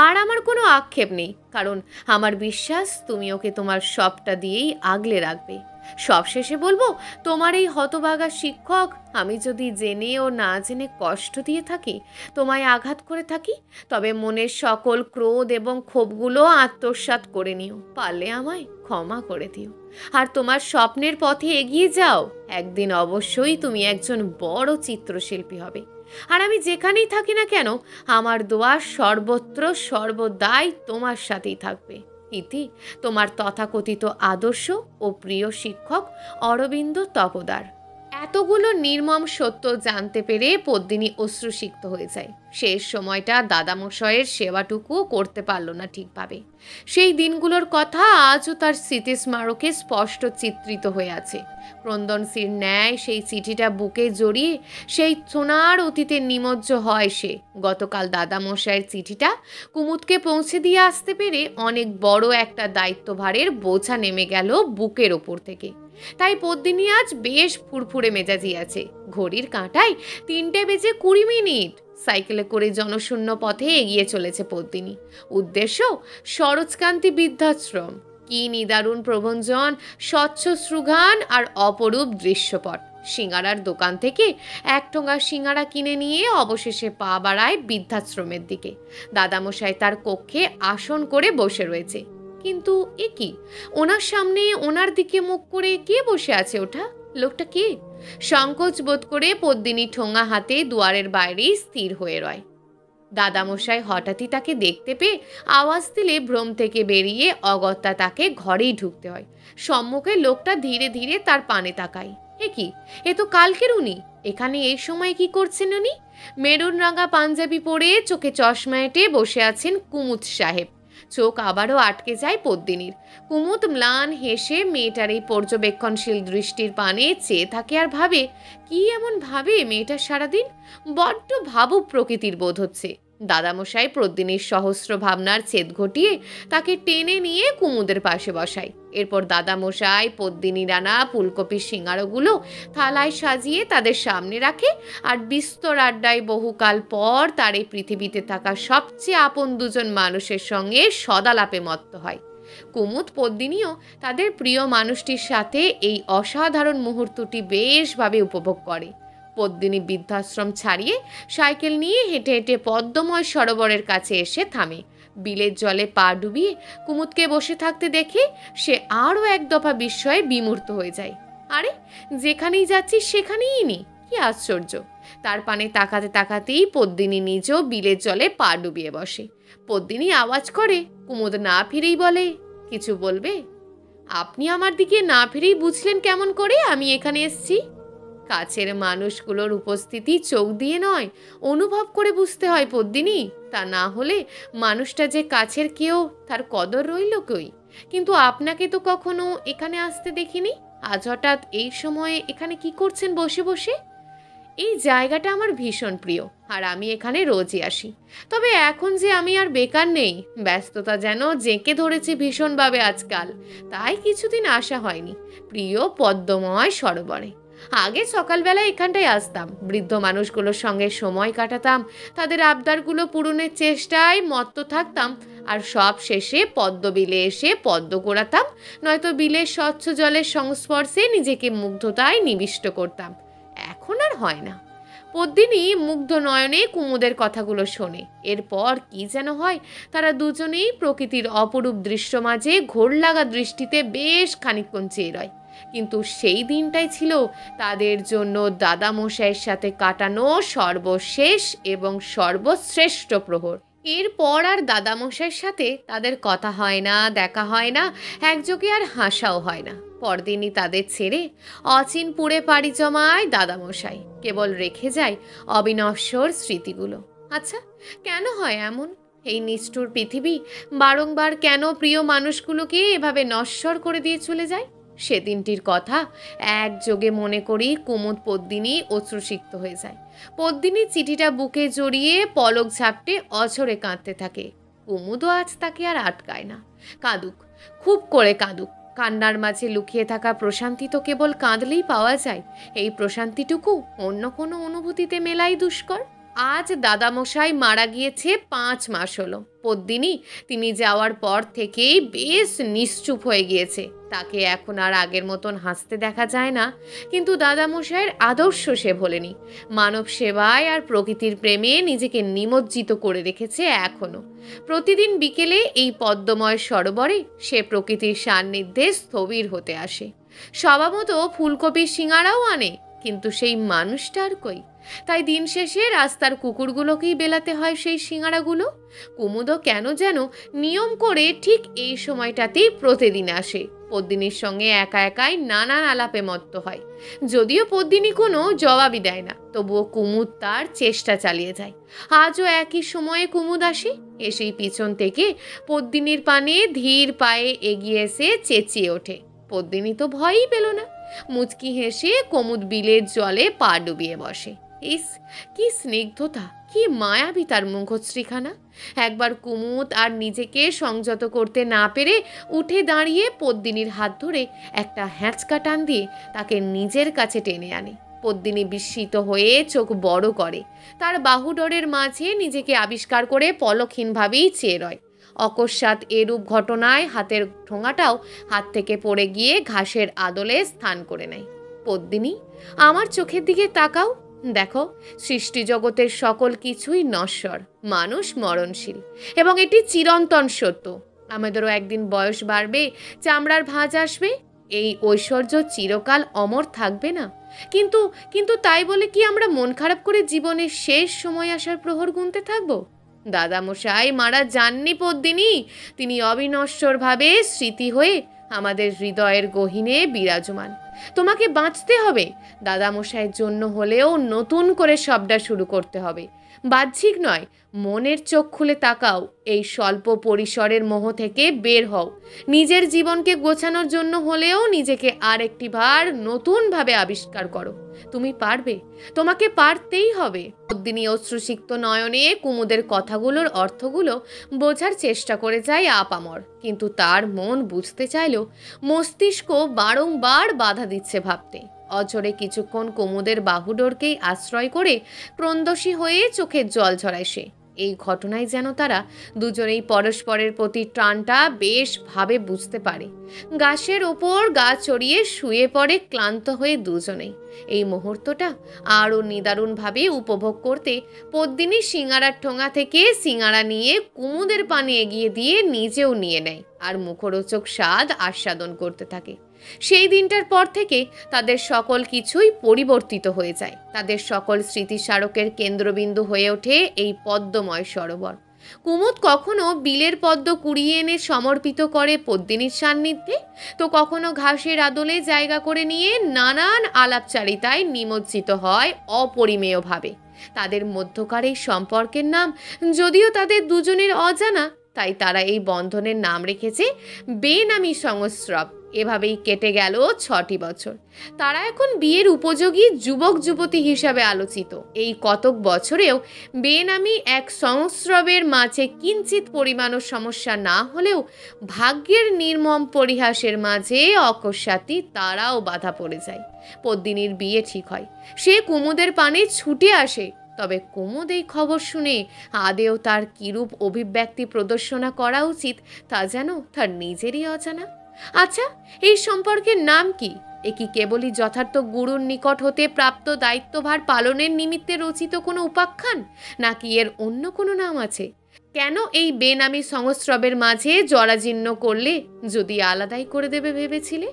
আর আমার কোনো আক্ষেপ নেই, কারণ আমার বিশ্বাস তুমি ওকে তোমার সবটা দিয়েই আগলে রাখবে। সবশেষে বলবো, তোমার এই হতভাগা শিক্ষক আমি যদি জেনে ও না জেনে কষ্ট দিয়ে থাকি, তোমায় আঘাত করে থাকি, তবে মনের সকল ক্রোধ এবং ক্ষোভগুলো আত্মসাৎ করে নিও, পারলে আমায় ক্ষমা করে দিও। আর তোমার স্বপ্নের পথে এগিয়ে যাও। একদিন অবশ্যই তুমি একজন বড় চিত্রশিল্পী হবে। আর আমি যেখানেই থাকি না কেন, আমার দোয়া সর্বত্র সর্বদাই তোমার সাথেই থাকবে। ইতি, তোমার তথাকথিত আদর্শ ও প্রিয় শিক্ষক অরবিন্দ তপোদার। এতগুলো নির্মম সত্য জানতে পেরে পদ্মিনী অশ্রুসিক্ত হয়ে যায়। শেষ সময়টা দাদামশাইয়ের সেবাটুকু করতে পারল না ঠিকভাবে। সেই দিনগুলোর কথা আজও তার স্মৃতিস্মারকে স্পষ্ট চিত্রিত হয়ে আছে। ক্রন্দনসির ন্যায় সেই চিঠিটা বুকে জড়িয়ে সেই সোনার অতীতে নিমজ্জ হয় সে। গতকাল দাদামশাইয়ের চিঠিটা কুমুদকে পৌঁছে দিয়ে আসতে পেরে অনেক বড় একটা দায়িত্বভারের বোঝা নেমে গেল বুকের ওপর থেকে। তাই পদ্মিনী আজ বেশ ফুরফুরে মেজাজি আছে। ঘড়ির কাঁটায় 3:20 সাইকেলে করে জনশূন্য পথে এগিয়ে চলেছে পদ্মিনী। উদ্দেশ্য সরোজকান্তি বৃদ্ধাশ্রম। কি নিদারুণ প্রভঞ্জন, স্বচ্ছ শ্রুগান আর অপরূপ দৃশ্যপট। সিঙ্গারার দোকান থেকে 1 ঠোঙা সিঙ্গারা কিনে নিয়ে অবশেষে পা বাড়ায় বৃদ্ধাশ্রমের দিকে। দাদামশাই তার কক্ষে আসন করে বসে রয়েছে। কিন্তু এ কি, ওনার সামনে ওনার দিকে মুখ করে কে বসে আছে? ওটা লোকটা কে? সংকোচ বোধ করে পদ্মিনী ঠোঙা হাতে দুয়ারের বাইরেই স্থির হয়ে রয়। দাদামশাই হঠাৎই তাকে দেখতে পেয়ে আওয়াজ দিলে ভ্রম থেকে বেরিয়ে অগত্যা তাকে ঘরেই ঢুকতে হয়। সম্মুখে লোকটা ধীরে ধীরে তার পানে তাকায়। এ কি, এ তো কালকের উনি। এখানে এই সময় কি করছেন উনি? মেরুন রাঙা পাঞ্জাবি পরে চোখে চশমা এঁটে বসে আছেন কুমুদ সাহেব। চোখ আবারও আটকে যায় পদ্মিনীর। কুমুদ ম্লান হেসে মেয়েটার এই পর্যবেক্ষণশীল দৃষ্টির পানে চেয়ে থাকে আর ভাবে, কি এমন ভাবে মেয়েটা সারাদিন? বড্ড ভাবুক প্রকৃতির বোধ হচ্ছে। দাদামশাই পদ্মিনীর সহস্র ভাবনার ছেদ ঘটিয়ে তাকে টেনে নিয়ে কুমুদের পাশে বসায়। এরপর দাদামশাই পদ্মিনী রানা ফুলকপির সিঙ্গারাগুলো থালায় সাজিয়ে তাদের সামনে রাখে আর বিস্তর আড্ডায় বহুকাল পর তার এই পৃথিবীতে থাকা সবচেয়ে আপন দুজন মানুষের সঙ্গে সদালাপে মত্ত হয়। কুমুদ পদ্মিনীও তাদের প্রিয় মানুষটির সাথে এই অসাধারণ মুহূর্তটি বেশভাবে উপভোগ করে। পদ্মিনী বৃদ্ধাশ্রম ছাড়িয়ে সাইকেল নিয়ে হেঁটে হেঁটে পদ্মময় সরোবরের কাছে এসে থামে। বিলের জলে পা ডুবিয়ে কুমুদকে বসে থাকতে দেখে সে আরও এক দফা বিস্ময়ে বিমূর্ত হয়ে যায়। আরে, যেখানেই যাচ্ছি সেখানেই ইনি! কি আশ্চর্য! তার পানে তাকাতে তাকাতেই পদ্মিনী নিজেও বিলের জলে পা ডুবিয়ে বসে। পদ্মিনী আওয়াজ করে। কুমুদ না ফিরেই বলে, কিছু বলবে? আপনি আমার দিকে না ফিরেই বুঝলেন কেমন করে আমি এখানে এসেছি? কাছের মানুষগুলোর উপস্থিতি চোখ দিয়ে নয়, অনুভব করে বুঝতে হয় পদ্মিনী। তা না হলে মানুষটা যে কাছের কেউ, তার কদর রইল কই? কিন্তু আপনাকে তো কখনো এখানে আসতে দেখিনি। আজ হঠাৎ এই সময়ে এখানে কি করছেন বসে বসে? এই জায়গাটা আমার ভীষণ প্রিয়, আর আমি এখানে রোজই আসি। তবে এখন যে আমি আর বেকার নেই, ব্যস্ততা যেন জেঁকে ধরেছে ভীষণভাবে আজকাল, তাই কিছুদিন আসা হয়নি প্রিয় পদ্মময় সরোবরে। আগে সকালবেলা এখানটায় আসতাম, বৃদ্ধ মানুষগুলোর সঙ্গে সময় কাটাতাম, তাদের আবদারগুলো পূরণের চেষ্টায় মত্ত থাকতাম, আর সব শেষে পদ্মবিলে এসে পদ্ম কোড়াতাম, নয়তো বিলের স্বচ্ছ জলের সংস্পর্শে নিজেকে মুগ্ধতায় নিবিষ্ট করতাম। এখন আর হয় না। পদ্মিনী মুগ্ধ নয়নে কুমুদের কথাগুলো শোনে। এরপর কি যেন হয়, তারা দুজনেই প্রকৃতির অপরূপ দৃশ্য মাঝে ঘোর লাগা দৃষ্টিতে বেশ খানিকক্ষণ চেয়ে রয়। কিন্তু সেই দিনটাই ছিল তাদের জন্য দাদামশাইয়ের সাথে কাটানো সর্বশেষ এবং সর্বশ্রেষ্ঠ প্রহর। এরপর আর দাদামশাইয়ের সাথে তাদের কথা হয় না, দেখা হয় না, একযোগে আর হাসাও হয় না। পরদিনই তাদের ছেড়ে অচিনপুরে পাড়ি জমায় দাদামশাই। কেবল রেখে যায় অবিনশ্বর স্মৃতিগুলো। আচ্ছা, কেন হয় এমন? এই নিষ্ঠুর পৃথিবী বারংবার কেন প্রিয় মানুষগুলোকে এভাবে নশ্বর করে দিয়ে চলে যায়? সেদিনটির কথা একযোগে মনে করি কুমুদ পদ্মিনী অশ্রুসিক্ত হয়ে যায়। পদ্মিনী চিঠিটা বুকে জড়িয়ে পলক ঝাপটে অঝরে কাঁদতে থাকে। কুমুদও আজ তাকে আর আটকায় না। কাঁদুক, খুব করে কাঁদুক। কান্নার মাঝে লুকিয়ে থাকা প্রশান্তি তো কেবল কাঁদলেই পাওয়া যায়। এই প্রশান্তিটুকু অন্য কোনো অনুভূতিতে মেলাই দুষ্কর। আজ দাদামশাই মারা গিয়েছে 5 মাস হলো। পদ্মিনী তিনি যাওয়ার পর থেকেই বেশ নিশ্চুপ হয়ে গিয়েছে। তাকে এখন আর আগের মতন হাসতে দেখা যায় না, কিন্তু দাদামশাইয়ের আদর্শ সে ভোলেনি। মানব সেবায় আর প্রকৃতির প্রেমে নিজেকে নিমজ্জিত করে রেখেছে এখনো। প্রতিদিন বিকেলে এই পদ্মময় সরোবরে সে প্রকৃতির সান্নিধ্যে স্থবির হতে আসে। স্বভাবত ফুলকপির সিঙাড়াও আনে, কিন্তু সেই মানুষটা আর কই। তাই দিন শেষে রাস্তার কুকুরগুলোকেই বেলাতে হয় সেই সিঙাড়াগুলো। কুমুদও কেন যেন নিয়ম করে ঠিক এই সময়টাতেই প্রতিদিন আসে। পদ্মিনীর সঙ্গে একা একাই নানান আলাপে মত্ত হয়। যদিও পদ্মিনী কোনো জবাবই দেয় না, তবুও কুমুদ তার চেষ্টা চালিয়ে যায়। আজও একই সময়ে কুমুদ আসে। এসেই পিছন থেকে পদ্মিনীর পানে ধীর পায়ে এগিয়ে এসে চেঁচিয়ে ওঠে। পদ্মিনী তো ভয়ই পেল না। মুচকি হেসে কুমুদ বিলের জলে পা ডুবিয়ে বসে। ইস, কি স্নিগ্ধতা, কি মায়াবী তার মুখশ্রীখানা! একবার কুমুদ আর নিজেকে সংযত করতে না পেরে উঠে দাঁড়িয়ে পদ্মিনীর হাত ধরে একটা হ্যাঁচকা টান দিয়ে তাকে নিজের কাছে টেনে আনে। পদ্মিনী বিস্মিত হয়ে চোখ বড় করে, তার বাহুডোরের মাঝে নিজেকে আবিষ্কার করে পলকহীনভাবেই চেয়ে রয়। অকস্মাৎ এরূপ ঘটনায় হাতের ঠোঙাটাও হাত থেকে পড়ে গিয়ে ঘাসের আদলে স্থান করে নেয়। পদ্মিনী, আমার চোখের দিকে তাকাও। দেখো, সৃষ্টি জগতের সকল কিছুই নশ্বর, মানুষ মরণশীল, এবং এটি চিরন্তন সত্য। আমাদেরও একদিন বয়স বাড়বে, চামড়ার ভাঁজ আসবে, এই ঐশ্বর্য চিরকাল অমর থাকবে না। কিন্তু কিন্তু তাই বলে কি আমরা মন খারাপ করে জীবনের শেষ সময় আসার প্রহর গুনতে থাকবো? দাদামশাই মারা যাননি পদ্মিনী, তিনি অবিনশ্বরভাবে স্মৃতি হয়ে আমাদের হৃদয়ের গহীনে বিরাজমান। তোমাকে বাঁচতে হবে, দাদামশাইয়ের জন্য হলেও নতুন করে সবটা শুরু করতে হবে। বাহ্যিক নয়, মনের চোখ খুলে তাকাও, এই স্বল্প পরিসরের মোহ থেকে বের হও। নিজের জীবনকে গোছানোর জন্য হলেও নিজেকে আর একটি বার নতুনভাবে আবিষ্কার করো। তুমি পারবে, তোমাকে পারতেই হবে। পদ্মিনী অশ্রুসিক্ত নয়নে কুমুদের কথাগুলোর অর্থগুলো বোঝার চেষ্টা করে যায় আপামর, কিন্তু তার মন বুঝতে চাইলেও মস্তিষ্ক বারংবার বাধা দিচ্ছে ভাবতে। অঝরে কিছুক্ষণ কুমুদের বাহুডোরকেই আশ্রয় করে ক্রন্দসী হয়ে চোখের জল ঝরায় সে। এই ঘটনায় যেন তারা দুজনেই পরস্পরের প্রতি টানটা বেশ ভাবে বুঝতে পারে। গাছের ওপর গা চড়িয়ে শুয়ে পড়ে ক্লান্ত হয়ে দুজনেই। এই মুহূর্তটা আরও নিদারুণভাবে উপভোগ করতে পদ্মিনী সিঙাড়ার ঠোঙা থেকে সিঙাড়া নিয়ে কুমুদের পানে এগিয়ে দিয়ে নিজেও নিয়ে নেয় আর মুখরোচক স্বাদ আস্বাদন করতে থাকে। সেই দিনটার পর থেকে তাদের সকল কিছুই পরিবর্তিত হয়ে যায়। তাদের সকল স্মৃতিস্মারকের কেন্দ্রবিন্দু হয়ে ওঠে এই পদ্মময় সরোবর। কুমুদ কখনো বিলের পদ্ম কুড়িয়ে এনে সমর্পিত করে পদ্মিনীর সান্নিধ্যে, তো কখনো ঘাসের আদলে জায়গা করে নিয়ে নানান আলাপচারিতায় নিমজ্জিত হয় অপরিমেয়ভাবে। তাদের মধ্যকার এই সম্পর্কের নাম যদিও তাদের দুজনের অজানা, তাই তারা এই বন্ধনের নাম রেখেছে বেনামি সংস্রব। এভাবেই কেটে গেল 6টি বছর। তারা এখন বিয়ের উপযোগী যুবক যুবতী হিসাবে আলোচিত। এই কতক বছরেও বেনামি এক সংস্রবের মাঝে কিঞ্চিত পরিমাণও সমস্যা না হলেও ভাগ্যের নির্মম পরিহাসের মাঝে অকস্মাৎই তারাও বাধা পড়ে যায়। পদ্মিনীর বিয়ে ঠিক হয়, সে কুমুদের পানে ছুটে আসে। তবে কুমুদ এই খবর শুনে আদেও তার কিরূপ অভিব্যক্তি প্রদর্শনা করা উচিত তা যেন তার নিজেরই অজানা। আচ্ছা, এই সম্পর্কের নাম কি? এ কি কেবলই যথার্থ গুরুর নিকট হতে প্রাপ্ত দায়িত্বভার পালনের নিমিত্তে রচিত কোনো উপাখ্যান, নাকি এর অন্য কোনো নাম আছে? কেন এই বেনামি সংস্রবের মাঝে জরাজীর্ণ করলে, যদি আলাদাই করে দেবে ভেবেছিলে?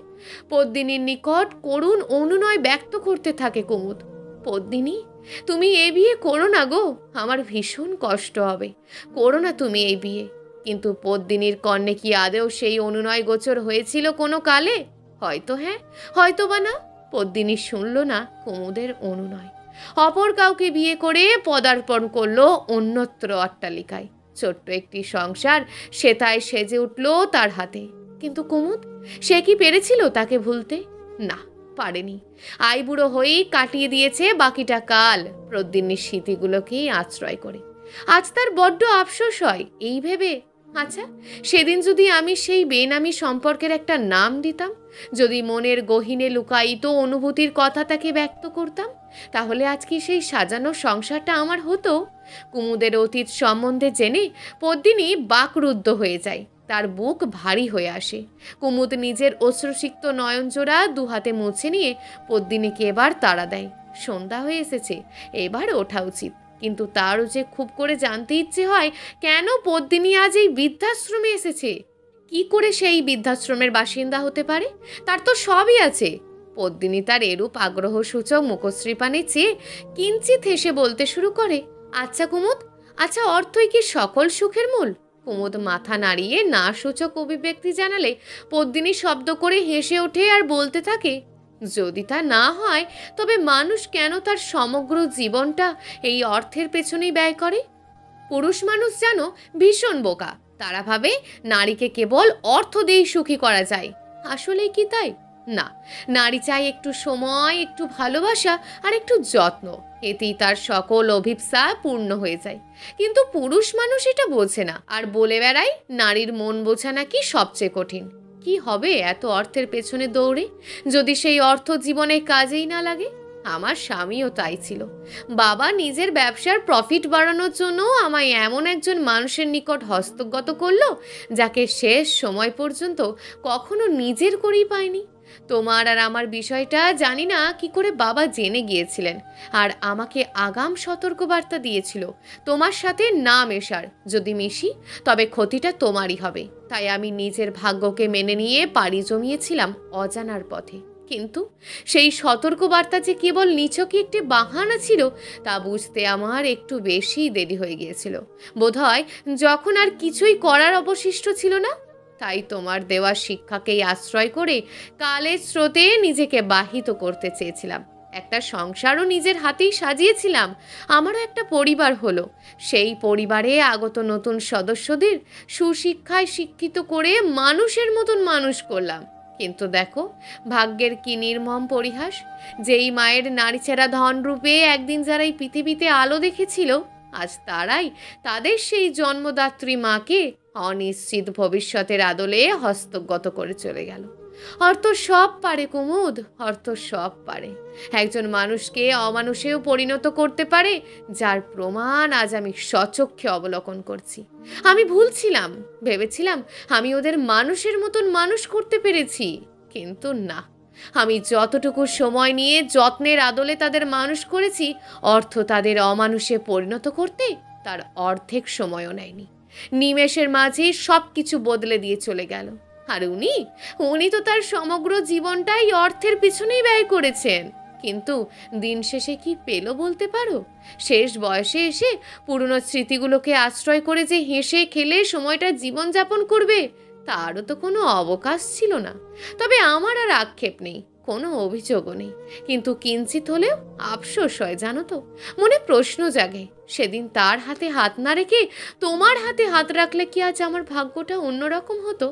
পদ্মিনীর নিকট করুণ অনুনয় ব্যক্ত করতে থাকে কুমুদ। পদ্মিনী, তুমি এই বিয়ে করো না গো, আমার ভীষণ কষ্ট হবে, করো না তুমি এই বিয়ে। কিন্তু পদ্মিনীর কর্ণে কি আদেও সেই অনুনয় গোচর হয়েছিল কোনো কালে? হয়তো হ্যাঁ, হয়তো বা না। পদ্মিনী শুনল না কুমুদের অনুনয়। অপর কাউকে বিয়ে করে পদার্পণ করলো অন্যত্র অট্টালিকায়। ছোট্ট একটি সংসার সেথায় সেজে উঠল তার হাতে। কিন্তু কুমুদ, সে কি পেরেছিল তাকে ভুলতে? না, পারেনি। আইবুড়ো হয়েই কাটিয়ে দিয়েছে বাকিটা কাল পদ্মিনীর স্মৃতিগুলোকেই আশ্রয় করে। আজ তার বড্ড আফসোস হয় এই ভেবে, আচ্ছা, সেদিন যদি আমি সেই বেনামি সম্পর্কের একটা নাম দিতাম, যদি মনের গহীনে লুকায়িত অনুভূতির কথা তাকে ব্যক্ত করতাম, তাহলে আজ কি সেই সাজানো সংসারটা আমার হতো? কুমুদের অতীত সম্বন্ধে জেনে পদ্মিনী বাকরুদ্ধ হয়ে যায়, তার বুক ভারী হয়ে আসে। কুমুদ নিজের অশ্রুসিক্ত নয়নজোড়া দুহাতে মুছে নিয়ে পদ্মিনীকে এবার তাড়া দেয়। সন্ধ্যা হয়ে এসেছে, এবার ওঠা উচিত। কিন্তু তারও যে খুব করে জানতে ইচ্ছে হয়, কেন পদ্মিনী আজ এই বৃদ্ধাশ্রমে এসেছে। কি করে সেই বৃদ্ধাশ্রমের বাসিন্দা হতে পারে? তার তো সবই আছে। পদ্মিনী তার এরূপ আগ্রহসূচক মুখশ্রী পানে চেয়ে কিঞ্চিত হেসে বলতে শুরু করে, আচ্ছা কুমুদ, আচ্ছা, অর্থই কি সকল সুখের মূল? কুমুদ মাথা নাড়িয়ে না সূচক অভিব্যক্তি জানালে পদ্মিনী শব্দ করে হেসে ওঠে আর বলতে থাকে, যদি তা না হয় তবে মানুষ কেন তার সমগ্র জীবনটা এই অর্থের পেছনেই ব্যয় করে? পুরুষ মানুষ যেন ভীষণ বোকা, তারা ভাবে নারীকে কেবল অর্থ দিয়েই সুখী করা যায়। আসলে কি তাই? না, নারী চায় একটু সময়, একটু ভালোবাসা আর একটু যত্ন, এতেই তার সকল অভিপ্সা পূর্ণ হয়ে যায়। কিন্তু পুরুষ মানুষ এটা বোঝে না, আর বলে বেড়ায় নারীর মন বোঝা নাকি সবচেয়ে কঠিন। কি হবে এত অর্থের পেছনে দৌড়ে, যদি সেই অর্থ জীবনে কাজেই না লাগে? আমার স্বামীও তাই ছিল। বাবা নিজের ব্যবসার প্রফিট বাড়ানোর জন্য আমায় এমন একজন মানুষের নিকট হস্তগত করলো, যাকে শেষ সময় পর্যন্ত কখনো নিজের করেই পায়নি। তোমার আর আমার বিষয়টা জানি না কি করে বাবা জেনে গিয়েছিলেন, আর আমাকে আগাম সতর্কবার্তা দিয়েছিল তোমার সাথে না মেশার। যদি মিশি তবে ক্ষতিটা তোমারই হবে। তাই আমি নিজের ভাগ্যকে মেনে নিয়ে পাড়ি জমিয়েছিলাম অজানার পথে। কিন্তু সেই সতর্কবার্তা যে কেবল নিছকই একটি বাহানা ছিল, তা বুঝতে আমার একটু বেশি দেরি হয়ে গিয়েছিল। বোধহয় যখন আর কিছুই করার অবশিষ্ট ছিল না, তাই তোমার দেওয়া শিক্ষাকেই আশ্রয় করে কালের স্রোতে নিজেকে বাহিত করতে চেয়েছিলাম। একটা সংসারও নিজের হাতেই সাজিয়েছিলাম। আমারও একটা পরিবার হলো। সেই পরিবারে আগত নতুন সদস্যদের সুশিক্ষায় শিক্ষিত করে মানুষের মতন মানুষ করলাম। কিন্তু দেখো, ভাগ্যের কি নির্মম পরিহাস! যেই মায়ের নারীচেরা ধনরূপে একদিন যারা এই পৃথিবীতে আলো দেখেছিল, আজ তারাই তাদের সেই জন্মদাত্রী মাকে অনিশ্চিত ভবিষ্যতের আদলে হস্তগত করে চলে গেল। অর্থ সব পারে কুমুদ, অর্থ সব পারে। একজন মানুষকে অমানুষেও পরিণত করতে পারে, যার প্রমাণ আজ আমি স্বচক্ষে অবলোকন করছি। আমি ভুল ছিলাম, ভেবেছিলাম আমি ওদের মানুষের মতন মানুষ করতে পেরেছি, কিন্তু না। আমি যতটুকু সময় নিয়ে যত্নের আদলে তাদের মানুষ করেছি, অর্থ তাদের অমানুষে পরিণত করতে তার অর্ধেক সময়ও নেয়নি। নিমেষের মাঝে সব কিছু বদলে দিয়ে চলে গেল। আর উনি তো তার সমগ্র জীবনটাই অর্থের পিছনেই ব্যয় করেছেন। কিন্তু দিন শেষে কি পেল বলতে পারো? শেষ বয়সে এসে পুরনো স্মৃতিগুলোকে আশ্রয় করে যে হেসে খেলে সময়টা জীবনযাপন করবে, তারও তো কোনো অবকাশ ছিল না। তবে আমার আর আক্ষেপ নেই, কোনো অভিযোগও নেই, কিন্তু কিঞ্চিত হলেও আফসোস হয় জানো তো। মনে প্রশ্ন জাগে, সেদিন তার হাতে হাত না রেখে তোমার হাতে হাত রাখলে কি আজ আমার ভাগ্যটা অন্যরকম হতো?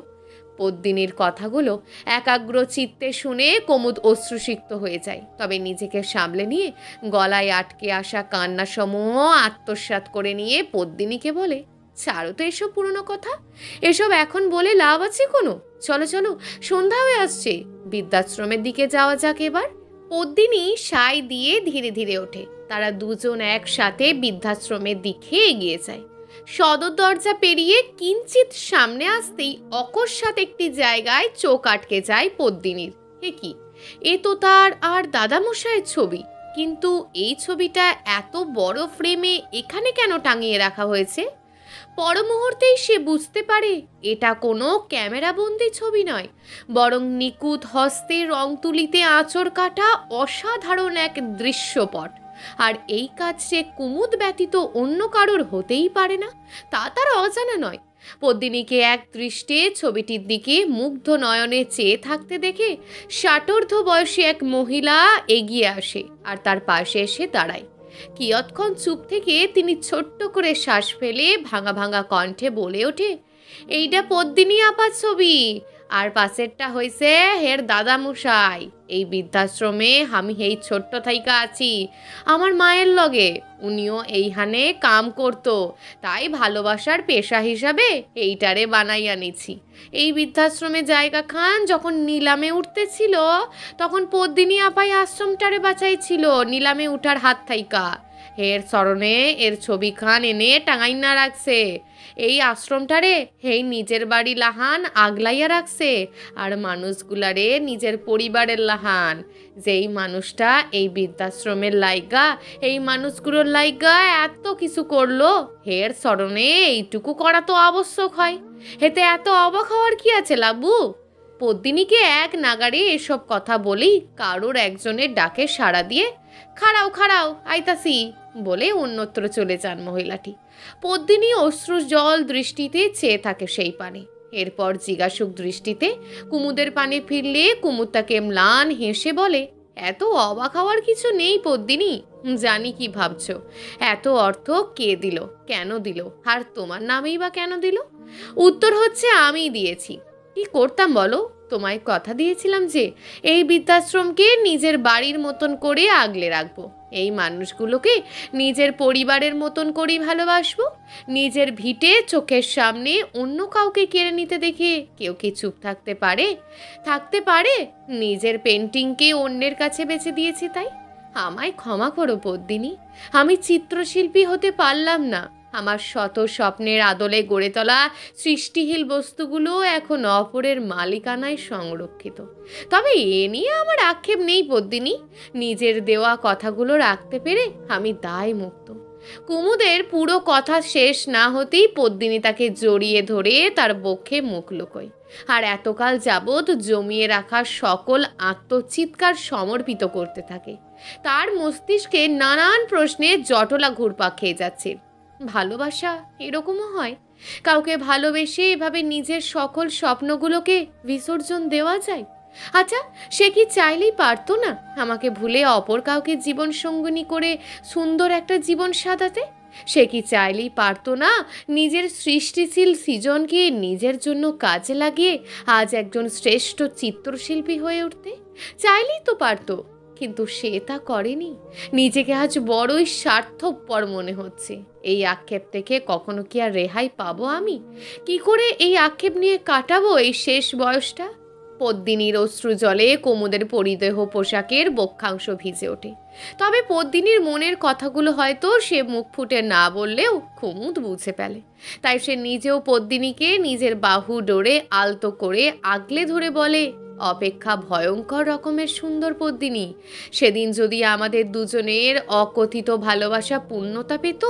পদ্মিনীর কথাগুলো একাগ্র চিত্তে শুনে কুমুদ অশ্রুসিক্ত হয়ে যায়। তবে নিজেকে সামলে নিয়ে গলায় আটকে আসা কান্না সমূহ আত্মসাৎ করে নিয়ে পদ্মিনীকে বলে, ছাড়ো তো এসব পুরনো কথা, এসব এখন বলে লাভ আছে কোনো? চলো চলো, সন্ধ্যা হয়ে আসছে, বৃদ্ধাশ্রমের দিকে যাওয়া যাক এবার। পদ্মিনী সায় দিয়ে ধীরে ধীরে ওঠে। তারা দুজন একসাথে বৃদ্ধাশ্রমের দিকে এগিয়ে যায়। সদর দরজা পেরিয়ে কিঞ্চিত সামনে আসতেই অকস্মাৎ একটি জায়গায় চোখ আটকে যায় পদ্মিনীর। এ কি, এ তো তার আর দাদামশাইয়ের ছবি, কিন্তু এই ছবিটা এত বড় ফ্রেমে এখানে কেন টাঙিয়ে রাখা হয়েছে? পর মুহূর্তেই সে বুঝতে পারে এটা কোনো ক্যামেরাবন্দি ছবি নয়, বরং নিখুঁত হস্তে রং তুলিতে আঁচড় কাটা অসাধারণ এক দৃশ্যপট। আর এই কাজ সে কুমুদ ব্যতীত অন্য কারোর হতেই পারে না, তা তার অজানা নয়। পদ্মিনীকে এক দৃষ্টে ছবিটির দিকে মুগ্ধ নয়নে চেয়ে থাকতে দেখে ষাটোর্ধ্ব বয়সী এক মহিলা এগিয়ে আসে আর তার পাশে এসে দাঁড়ায়। কিয়ৎক্ষণ চুপ থেকে তিনি ছোট্ট করে শ্বাস ফেলে ভাঙা ভাঙা কণ্ঠে বলে ওঠে, এইটা পদ্মিনী আপার ছবি। আর পাশেরটা হইছে হের দাদামশাই। এই বৃদ্ধাশ্রমে আমি এই ছোট্ট থাইকা আছি আমার মায়ের লগে, উনিও এইখানে কাম করতো, তাই ভালোবাসার পেশা হিসাবে এইটারে বানাইয়া নিছি। এই বৃদ্ধাশ্রমে জায়গা খান যখন নিলামে উঠতেছিল তখন পদ্মিনী আপাই আশ্রমটারে বাঁচাইছিল নিলামে উঠার হাত থাইকা। এর স্মরণে এর ছবি খান এনে টাঙাইনা রাখছে। এই আশ্রমটারে হেই নিজের বাড়ি লাহান আগলাইয়া রাখছে, আর মানুষগুলারে নিজের পরিবারের লাহান। যেই মানুষটা এই বৃদ্ধাশ্রমের লাইগা, এই মানুষগুলোর লাইগা এত কিছু করলো, হের স্মরণে এইটুকু করা তো আবশ্যক হয়। হেতে এত অবাক হওয়ার কি আছে লাবু? পদ্মিনীকে এক নাগারে এসব কথা বলেই কারোর একজনের ডাকে সাড়া দিয়ে খাড়াও খাড়াও আইতাসি বলে অন্যত্র চলে যান মহিলাটি। পদ্মিনী অশ্রু জল দৃষ্টিতে চেয়ে থাকে সেই পানে। এরপর জিজ্ঞাসুক দৃষ্টিতে কুমুদের পানে ফিরলে কুমুদ তাকে ম্লান হেসে বলে, এত অবাক হওয়ার কিছু নেই পদ্মিনী, জানি কি ভাবছ। এত অর্থ কে দিল, কেন দিল, আর তোমার নামেই বা কেন দিল? উত্তর হচ্ছে আমিই দিয়েছি। কি করতাম বলো? তোমায় কথা দিয়েছিলাম যে এই বৃদ্ধাশ্রমকে নিজের বাড়ির মতন করে আগলে রাখবো, এই মানুষগুলোকে নিজের পরিবারের মতন করেই ভালোবাসবো। নিজের ভিটে চোখের সামনে অন্য কাউকে কেড়ে নিতে দেখে কেউ কি চুপ থাকতে পারে? থাকতে পারে? নিজের পেন্টিংকে অন্যের কাছে বেচে দিয়েছি তাই। আমায় ক্ষমা করো পদ্মিনী, আমি চিত্রশিল্পী হতে পারলাম না। আমার শত স্বপ্নের আদলে গড়ে তোলা সৃষ্টিশীল বস্তুগুলো এখন অপরের মালিকানায় সংরক্ষিত। তবে এ নিয়ে আমার আক্ষেপ নেই পদ্মিনী, নিজের দেওয়া কথাগুলো রাখতে পেরে আমি দায় মুক্ত। কুমুদের পুরো কথা শেষ না হতেই পদ্মিনী তাকে জড়িয়ে ধরে তার বক্ষে মুখ লুকোয়, আর এতকাল যাবৎ জমিয়ে রাখা সকল আত্মচিৎকার সমর্পিত করতে থাকে। তার মস্তিষ্কে নানান প্রশ্নে জটলা ঘুরপাক খেয়ে যাচ্ছে। ভালোবাসা এরকমও হয়? কাউকে ভালোবেসে এভাবে নিজের সকল স্বপ্নগুলোকে বিসর্জন দেওয়া যায়? আচ্ছা, সে কি চাইলেই পারতো না আমাকে ভুলে অপর কাউকে জীবন সঙ্গিনী করে সুন্দর একটা জীবন সাজাতে? সে কি চাইলেই পারতো না নিজের সৃষ্টিশীল সৃজনকে নিজের জন্য কাজে লাগিয়ে আজ একজন শ্রেষ্ঠ চিত্রশিল্পী হয়ে উঠতে? চাইলেই তো পারতো, কিন্তু সে তা করেনি। নিজেকে আজ বড়ই স্বার্থপর মনে হচ্ছে। এই আক্ষেপ থেকে কখনো কি আর রেহাই পাবো আমি? কি করে এই আক্ষেপ নিয়ে কাটাবো এই শেষ বয়সটা? পদ্মিনীর অশ্রু জলে কুমুদের পরিদেহ পোশাকের বক্ষাংশ ভিজে ওঠে। তবে পদ্মিনীর মনের কথাগুলো হয়তো সে মুখ ফুটে না বললেও কুমুদ বুঝে ফেলে। তাই সে নিজেও পদ্মিনীকে নিজের বাহু ডোরে আলতো করে আগলে ধরে বলে, অপেক্ষা ভয়ঙ্কর রকমের সুন্দর পদ্মিনী। সেদিন যদি আমাদের দুজনের অকথিত ভালোবাসা পূর্ণতা পেত,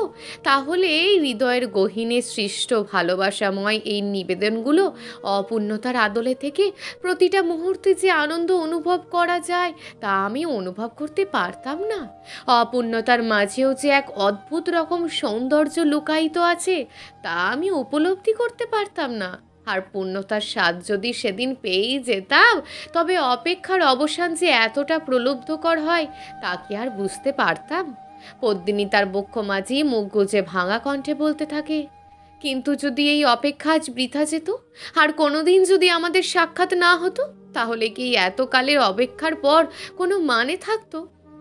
তাহলে হৃদয়ের গহীনে সৃষ্ট ভালোবাসাময় এই নিবেদনগুলো অপূর্ণতার আদলে থেকে প্রতিটা মুহূর্তে যে আনন্দ অনুভব করা যায় তা আমি অনুভব করতে পারতাম না। অপূর্ণতার মাঝেও যে এক অদ্ভুত রকম সৌন্দর্য লুকায়িত আছে তা আমি উপলব্ধি করতে পারতাম না। আর পূর্ণতার স্বাদ যদি সেদিন পেয়েই যেতাম, তবে অপেক্ষার অবসান যে এতটা প্রলুব্ধকর হয় তা কি আর বুঝতে পারতাম? পদ্মিনী তার বক্ষ মাঝি মুখ গুজে ভাঙা কণ্ঠে বলতে থাকে, কিন্তু যদি এই অপেক্ষা আজ বৃথা যেত, আর কোনোদিন যদি আমাদের সাক্ষাৎ না হতো, তাহলে কি এতকালের অপেক্ষার পর কোনো মানে থাকতো?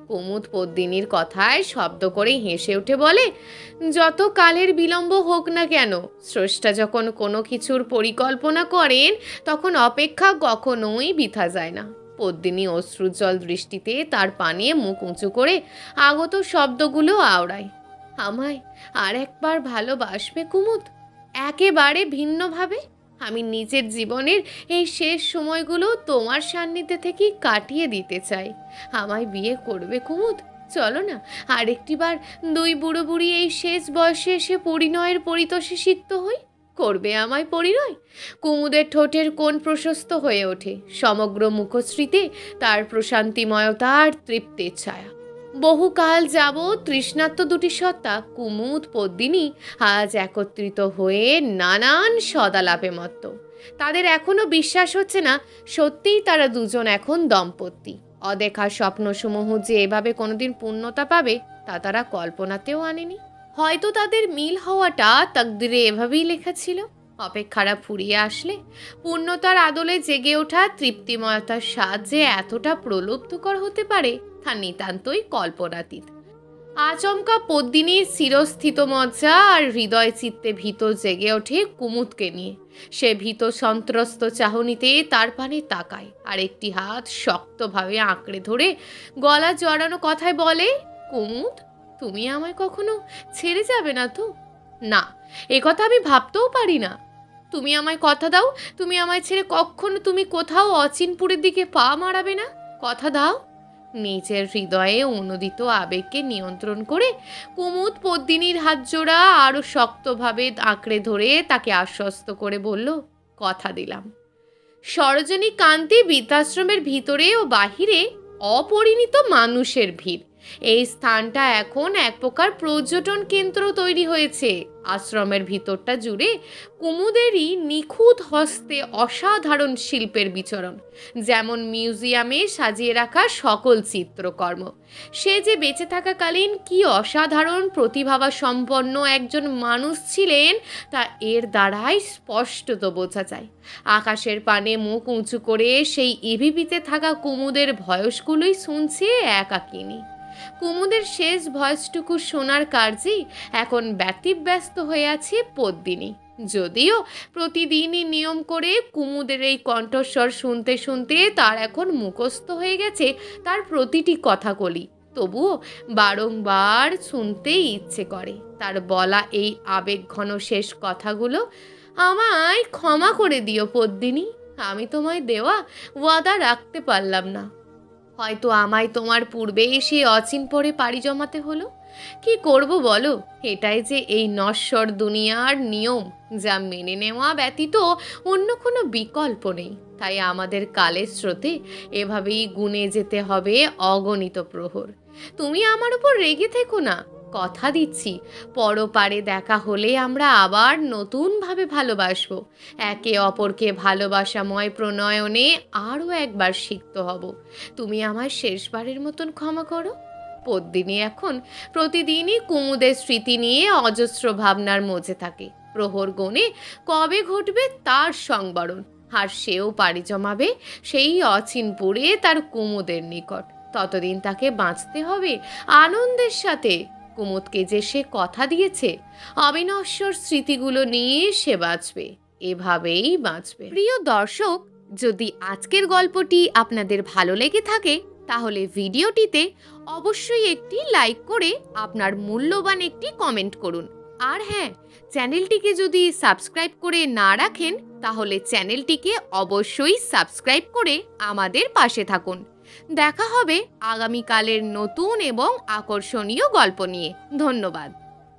কুমুদ পদ্মিনীর কথায় শব্দ করে হেসে উঠে বলে, যত কালের বিলম্ব হোক না কেন, স্রষ্টা যখন কোনো কিছুর পরিকল্পনা করেন তখন অপেক্ষা কখনোই বৃথা যায় না। পদ্মিনী অশ্রুজল দৃষ্টিতে তার পানে মুখ উঁচু করে আগত শব্দগুলো আওড়ায়। আমায় আর একবার ভালোবাসবে কুমুদ, একেবারে ভিন্নভাবে? আমি নিজের জীবনের এই শেষ সময়গুলো তোমার সান্নিধ্যে থেকেই কাটিয়ে দিতে চাই। আমায় বিয়ে করবে কুমুদ? চলো না আরেকটিবার দুই বুড়ো বুড়ি এই শেষ বয়সে এসে পরিণয়ের পরিতোষে সিক্ত হই। করবে আমায় পরিণয়? কুমুদের ঠোঁটের কোণ প্রশস্ত হয়ে ওঠে, সমগ্র মুখশ্রীতে তার প্রশান্তিময়তা আর তৃপ্তির ছায়া। বহুকাল যাবৎ তৃষ্ণার্ত দুটি সত্তা কুমুদ পদ্মিনী আজ একত্রিত হয়ে নানান সদালাপে মত্ত। তাদের এখনো বিশ্বাস হচ্ছে না সত্যিই তারা দুজন এখন দম্পতি। অদেখা স্বপ্নসমূহ যে এভাবে কোনোদিন পূর্ণতা পাবে তা তারা কল্পনাতেও আনেনি। হয়তো তাদের মিল হওয়াটা তাকদিরে এভাবেই লেখা ছিল। অপেক্ষারা ফুরিয়ে আসলে পূর্ণতার আদলে জেগে ওঠা তৃপ্তিময়তার স্বাদ যে এতটা প্রলুব্ধকর হতে পারে তা নিতান্তই কল্পনাতীত। আচমকা পদ্মিনীর চিরস্থিত মজ্জা আর হৃদয় চিত্তে ভীত জেগে ওঠে কুমুদকে নিয়ে। সে ভীত সন্ত্রস্ত চাহনিতে তার পানে তাকায়, আর একটি হাত শক্তভাবে আঁকড়ে ধরে গলা জড়ানো কথায় বলে, কুমুদ, তুমি আমায় কখনো ছেড়ে যাবে না তো? না, এ কথা আমি ভাবতেও পারি না। তুমি আমায় কথা দাও, তুমি আমায় ছেড়ে কখনো তুমি কোথাও অচিনপুরের দিকে পা মারাবে না। কথা দাও। নিজের হৃদয়ে অনুদিত আবেগকে নিয়ন্ত্রণ করে কুমুদ পদ্মিনীর হাত জোড়া আরো শক্তভাবে আঁকড়ে ধরে তাকে আশ্বস্ত করে বলল, কথা দিলাম। সরোজিনী কান্তি বৃদ্ধাশ্রমের ভিতরে ও বাহিরে অপরিণত মানুষের ভিড়। এই স্থানটা এখন এক প্রকার পর্যটন কেন্দ্র তৈরি হয়েছে। আশ্রমের ভিতরটা জুড়ে কুমুদেরই নিখুঁত হস্তে অসাধারণ শিল্পের বিচরণ, যেমন মিউজিয়ামে সাজিয়ে রাখা সকল চিত্রকর্ম। সে যে বেঁচে থাকাকালীন কি অসাধারণ প্রতিভাবা সম্পন্ন একজন মানুষ ছিলেন তা এর দ্বারাই স্পষ্টত বোঝা যায়। আকাশের পানে মুখ উঁচু করে সেই ইভিপিতে থাকা কুমুদের ভয়েসগুলোই শুনছে একাকিনী। কুমুদের শেষ ভয়েসটুকু শোনার কার্যেই এখন ব্যতিব্যস্ত হয়ে আছে পদ্মিনী। যদিও প্রতিদিনই নিয়ম করে কুমুদের এই কণ্ঠস্বর শুনতে শুনতে তার এখন মুখস্থ হয়ে গেছে তার প্রতিটি কথাকলি, তবুও বারংবার শুনতেই ইচ্ছে করে তার বলা এই আবেগঘন শেষ কথাগুলো। আমায় ক্ষমা করে দিও পদ্মিনী, আমি তোমায় দেওয়া ওয়াদা রাখতে পারলাম না। হয়তো আমায় তোমার পূর্বে এসে অচিন পরে পাড়ি জমাতে হলো। কি করব বলো, এটাই যে এই নশ্বর দুনিয়ার নিয়ম, যা মেনে নেওয়া ব্যতীত অন্য কোনো বিকল্প নেই। তাই আমাদের কালের স্রোতে এভাবেই গুনে যেতে হবে অগণিত প্রহর। তুমি আমার উপর রেগে থেকো না, কথা দিচ্ছি পরপারে দেখা হলে আমরা আবার নতুনভাবে ভালোবাসবো। একে অপরকে ভালোবাসাময় প্রণয়নে আরও একবার সিক্ত হব। তুমি আমায় শেষবারের মতন ক্ষমা করো। পদ্মিনী এখন প্রতিদিনই কুমুদের স্মৃতি নিয়ে অজস্র ভাবনার মধ্যে থাকে। প্রহর গণে কবে ঘটবে তার সংবরণ, আর সেও পাড়ি জমাবে সেই অচিনপুরে তার কুমুদের নিকট। ততদিন তাকে বাঁচতে হবে আনন্দের সাথে। কুমুদকে যে সে কথা দিয়েছে, অবিনশ্বর স্মৃতিগুলো নিয়ে সে বাঁচবে, এভাবেই বাঁচবে। প্রিয় দর্শক, যদি আজকের গল্পটি আপনাদের ভালো লেগে থাকে তাহলে ভিডিওটিতে অবশ্যই একটি লাইক করে আপনার মূল্যবান একটি কমেন্ট করুন। আর হ্যাঁ, চ্যানেলটিকে যদি সাবস্ক্রাইব করে না রাখেন তাহলে চ্যানেলটিকে অবশ্যই সাবস্ক্রাইব করে আমাদের পাশে থাকুন। দেখা হবে আগামীকালের নতুন এবং আকর্ষণীয় গল্প নিয়ে। ধন্যবাদ।